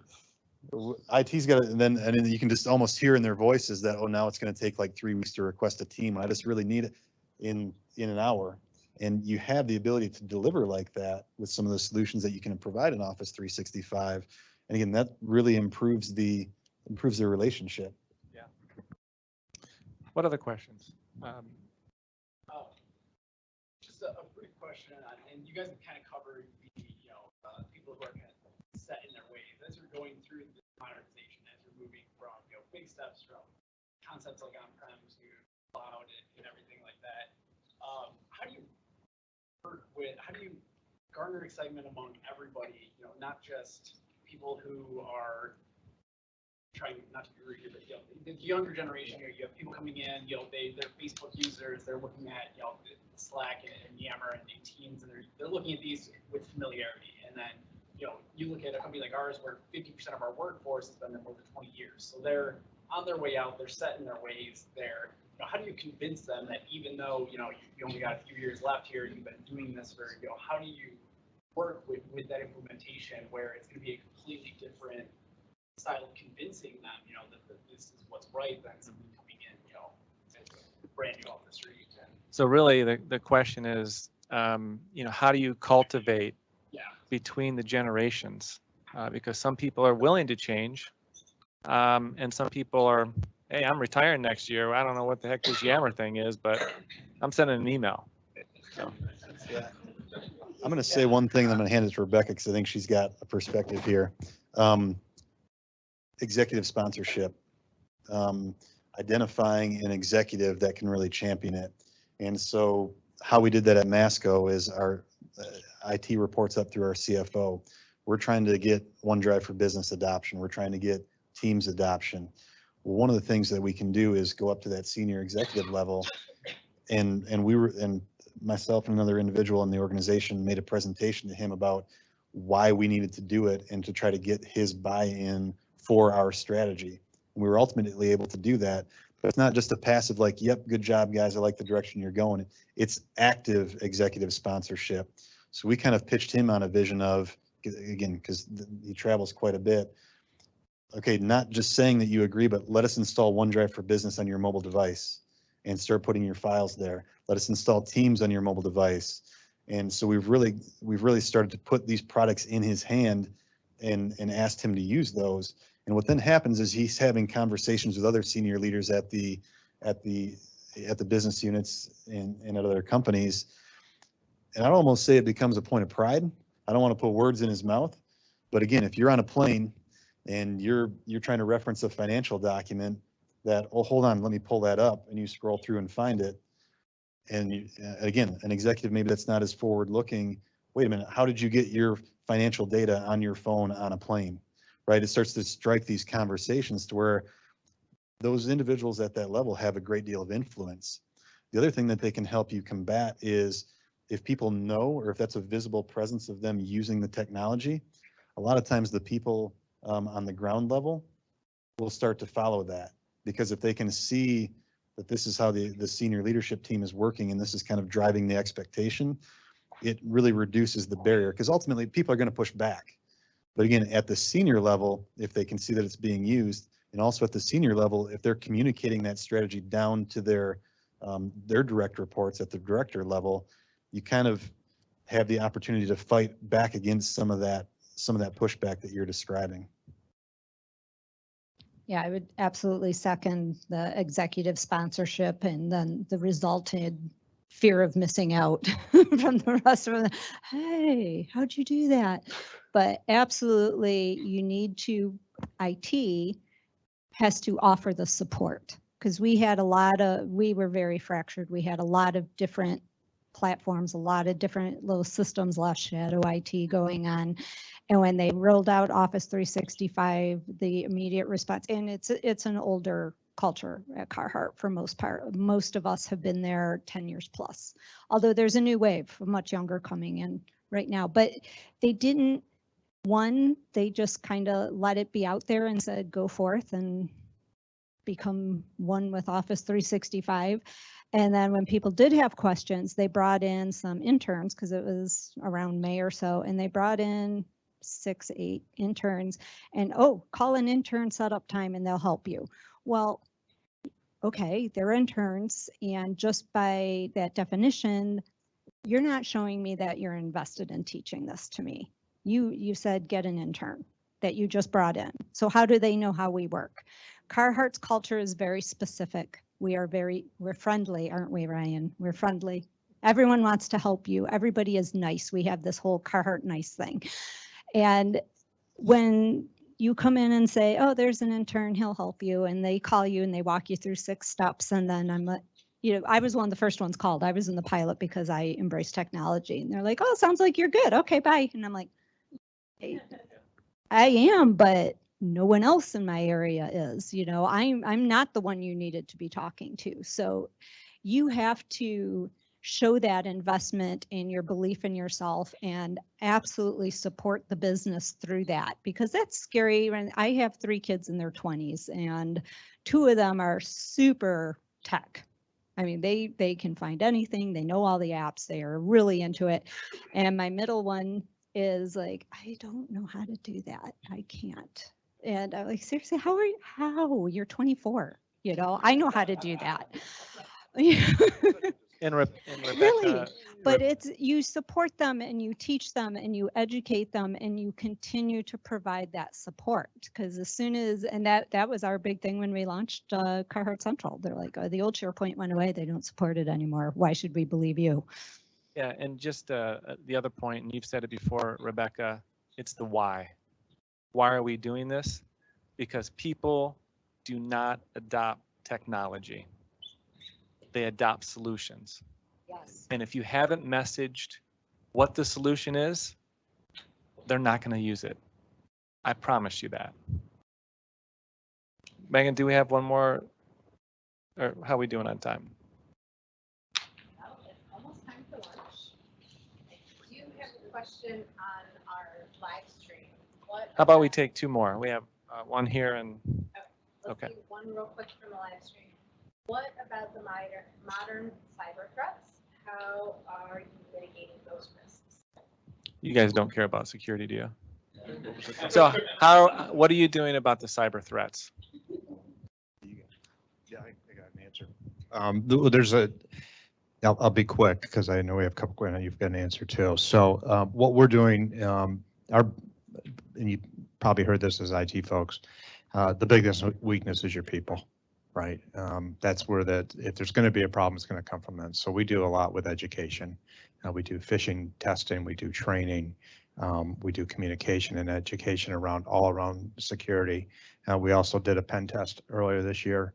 IT's got it, and then you can just almost hear in their voices that, oh, now it's going to take like 3 weeks to request a team. I just really need it in an hour. And you have the ability to deliver like that with some of the solutions that you can provide in Office 365. And again, that really improves the relationship. Yeah. What other questions? Just a brief question, and you guys have kind of covered the people who are kind of set in their ways as you're going through the modernization, as you're moving from big steps from concepts like on-prem to cloud and everything like that. How do you garner excitement among everybody? Not just people who are trying not to be rude here, but the younger generation here. You have people coming in. They're Facebook users. They're looking at Slack and Yammer and Teams, and they're looking at these with familiarity. And then you look at a company like ours, where 50% of our workforce has been there more than 20 years. So they're on their way out. They're set in their ways there. How do you convince them that even though you only got a few years left here, you've been doing this for how do you work with that implementation where it's going to be a completely different style of convincing them that this is what's right than somebody coming in brand new off the street? So really the question is how do you cultivate between the generations, because some people are willing to change, and some people are, hey, I'm retiring next year. I don't know what the heck this Yammer thing is, but I'm sending an email. So. Yeah. I'm going to say one thing, and I'm going to hand it to Rebecca because I think she's got a perspective here. Executive sponsorship, identifying an executive that can really champion it. And so how we did that at Masco is our IT reports up through our CFO. We're trying to get OneDrive for Business adoption. We're trying to get Teams adoption. Well, one of the things that we can do is go up to that senior executive level, and myself and another individual in the organization made a presentation to him about why we needed to do it and to try to get his buy-in for our strategy. And we were ultimately able to do that, but it's not just a passive like, yep, good job guys, I like the direction you're going. It's active executive sponsorship. So we kind of pitched him on a vision of, again, because he travels quite a bit. Okay, not just saying that you agree, but let us install OneDrive for Business on your mobile device and start putting your files there. Let us install Teams on your mobile device. And so we've really started to put these products in his hand and asked him to use those. And what then happens is he's having conversations with other senior leaders at the business units and at other companies. And I'd almost say it becomes a point of pride. I don't want to put words in his mouth, but again, if you're on a plane and you're trying to reference a financial document that, oh, hold on, let me pull that up, and you scroll through and find it. And again, an executive maybe that's not as forward looking, wait a minute, how did you get your financial data on your phone on a plane, right? It starts to strike these conversations to where those individuals at that level have a great deal of influence. The other thing that they can help you combat is if people know, or if that's a visible presence of them using the technology, a lot of times the people on the ground level will start to follow that. because if they can see that this is how the senior leadership team is working and this is kind of driving the expectation, it really reduces the barrier, because ultimately people are going to push back. But again, at the senior level, if they can see that it's being used, and also at the senior level, if they're communicating that strategy down to their direct reports at the director level, you kind of have the opportunity to fight back against some of that pushback that you're describing. Yeah, I would absolutely second the executive sponsorship, and then the resulted fear of missing out from the rest of them. Hey, how'd you do that? But absolutely, you need to, IT has to offer the support, because we were very fractured. We had a lot of different platforms, a lot of different little systems, a lot of shadow IT going on. And when they rolled out Office 365, the immediate response, and it's an older culture at Carhartt for most part. Most of us have been there 10 years plus, although there's a new wave, much younger coming in right now. But they didn't, they just kind of let it be out there and said, go forth and become one with Office 365. And then when people did have questions, they brought in some interns, because it was around May or so, and they brought in 6-8 interns, and call an intern setup time and they'll help you. Well, okay, they're interns, and just by that definition, you're not showing me that you're invested in teaching this to me. You said get an intern that you just brought in. So how do they know how we work? Carhartt's culture is very specific. We're friendly, aren't we, Ryan? We're friendly. Everyone wants to help you. Everybody is nice. We have this whole Carhartt nice thing. And when you come in and say, oh, there's an intern, he'll help you, and they call you and they walk you through 6 steps, and then I was one of the first ones called. I was in the pilot because I embraced technology, and they're like, oh, sounds like you're good. Okay, bye. And I'm like, hey, I am, but no one else in my area is. I'm not the one you needed to be talking to. So you have to show that investment in your belief in yourself and absolutely support the business through that, because that's scary. And I have 3 kids in their 20s, and 2 of them are super tech. I mean, they can find anything. They know all the apps. They are really into it. And my middle one is like, I don't know how to do that. I can't. And I'm like, seriously, how? You're 24. I know how to do that. And Rebecca, really, but it's, you support them and you teach them and you educate them and you continue to provide that support, because as soon as, and that was our big thing when we launched Carhartt Central. They're like, oh, the old SharePoint went away. They don't support it anymore. Why should we believe you? Yeah, and just the other point, and you've said it before, Rebecca, it's the why. Why are we doing this? Because people do not adopt technology. They adopt solutions. Yes. And if you haven't messaged what the solution is, they're not going to use it. I promise you that. Megan, do we have one more? Or how are we doing on time? Well, it's almost time for lunch. I do have a question on our live stream. How about we take 2 more? We have one here and. Let's Okay. do one real quick from the live stream. What about the modern cyber threats? How are you mitigating those risks? You guys don't care about security, do you? So what are you doing about the cyber threats? Yeah, I got an answer. I'll be quick because I know we have a couple, you've got an answer too. So what we're doing, and you probably heard this as IT folks, the biggest weakness is your people, right? That's where if there's going to be a problem, it's going to come from that. So we do a lot with education. We do phishing testing, we do training, we do communication and education all around security. We also did a pen test earlier this year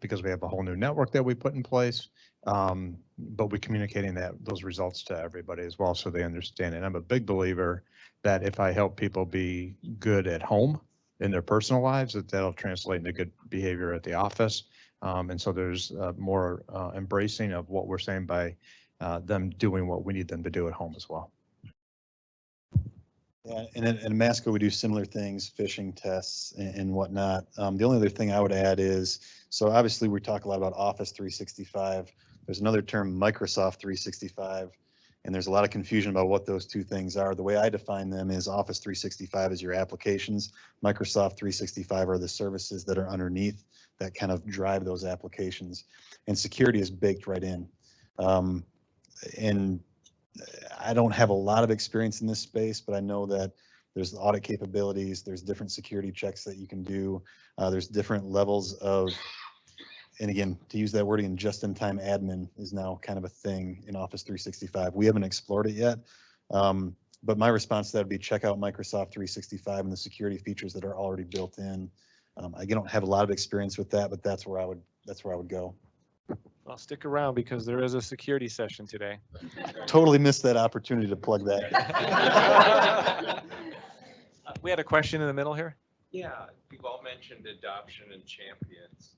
because we have a whole new network that we put in place. But we're communicating those results to everybody as well, so they understand it. I'm a big believer that if I help people be good at home in their personal lives, that'll translate into good behavior at the office. And so there's more embracing of what we're saying by them doing what we need them to do at home as well. Yeah, and in Masco, we do similar things, phishing tests and whatnot. The only other thing I would add is, so obviously we talk a lot about Office 365. There's another term, Microsoft 365, and there's a lot of confusion about what those two things are. The way I define them is Office 365 is your applications. Microsoft 365 are the services that are underneath that kind of drive those applications. And security is baked right in. And I don't have a lot of experience in this space, but I know that there's audit capabilities, there's different security checks that you can do. There's different levels of, and again, to use that wording, just-in-time admin is now kind of a thing in Office 365. We haven't explored it yet, but my response to that would be check out Microsoft 365 and the security features that are already built in. I don't have a lot of experience with that, but that's where I would go. Well, stick around because there is a security session today. Totally missed that opportunity to plug that. We had a question in the middle here. Yeah, we've all mentioned adoption and champions.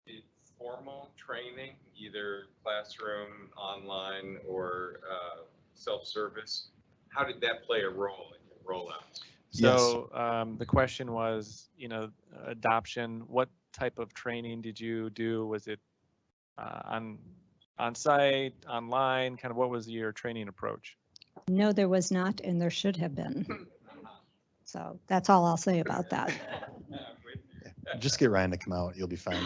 It's formal training, either classroom, online, or self-service. How did that play a role in your rollout? So the question was, adoption, what type of training did you do? Was it on site, online, kind of what was your training approach? No, there was not, and there should have been. So that's all I'll say about that. Just get Ryan to come out. You'll be fine.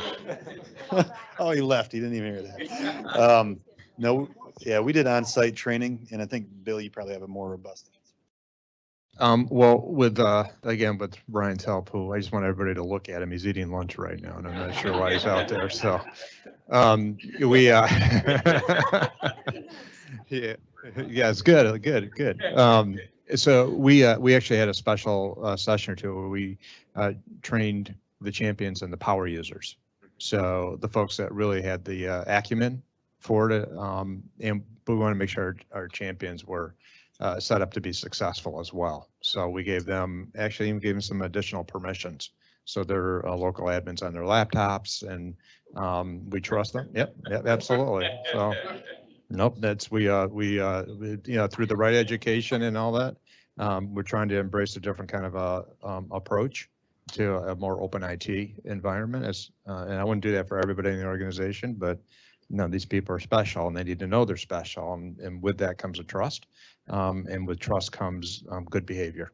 Oh, he left. He didn't even hear that. No, yeah, we did on-site training, and I think, Bill, you probably have a more robust answer. Well, with Ryan's help, who I just want everybody to look at him. He's eating lunch right now, and I'm not sure why he's out there. So, yeah, it's good. So we actually had a special session or two where we trained the champions and the power users. So the folks that really had the acumen for it, and we want to make sure our champions were set up to be successful as well. So we gave them, actually even gave them some additional permissions. So they're local admins on their laptops, and we trust them. Yep, absolutely. So, nope, that's, we through the right education and all that, we're trying to embrace a different kind of approach to a more open IT environment. And I wouldn't do that for everybody in the organization, but these people are special and they need to know they're special. And with that comes a trust. And with trust comes good behavior.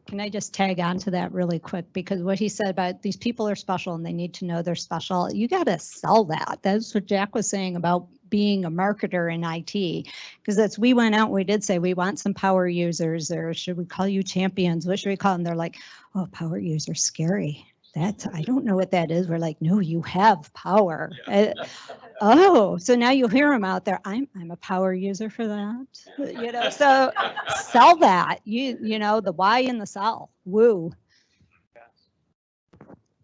Can I just tag on to that really quick? Because what he said about these people are special and they need to know they're special, you got to sell that. That's what Jack was saying about being a marketer in IT. Because we went out, we did say we want some power users, or should we call you champions? What should we call them? They're like, oh, power user, scary. I don't know what that is. We're like, no, you have power. Oh, so now you'll hear them out there. I'm a power user for that. So sell that. The why in the sell. Woo.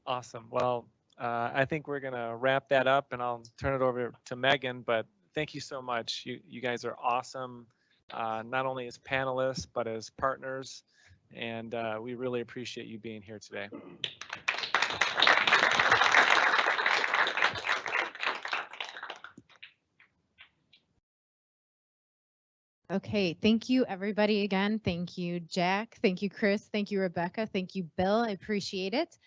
Awesome. Well, I think we're gonna wrap that up, and I'll turn it over to Megan. But thank you so much. You guys are awesome, not only as panelists but as partners, and we really appreciate you being here today. Okay, thank you everybody again. Thank you, Jack. Thank you, Chris. Thank you, Rebecca. Thank you, Bill. I appreciate it.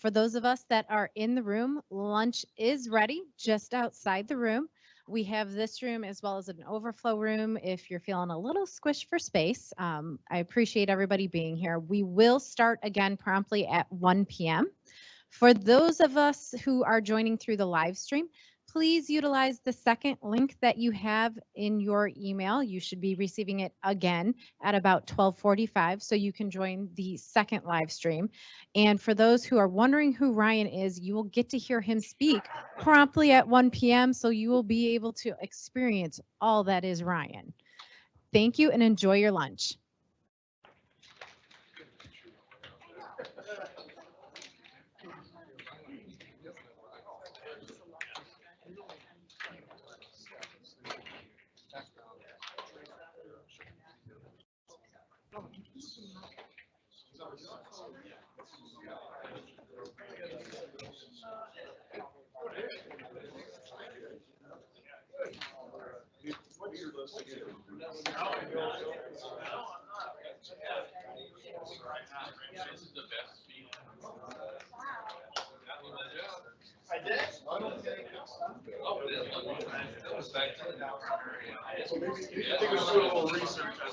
For those of us that are in the room, lunch is ready just outside the room. We have this room as well as an overflow room if you're feeling a little squished for space. I appreciate everybody being here. We will start again promptly at 1 p.m. For those of us who are joining through the live stream, please utilize the second link that you have in your email. You should be receiving it again at about 12:45, so you can join the second live stream. And for those who are wondering who Ryan is, you will get to hear him speak promptly at 1 p.m., so you will be able to experience all that is Ryan. Thank you and enjoy your lunch. So maybe I think we should do a little research on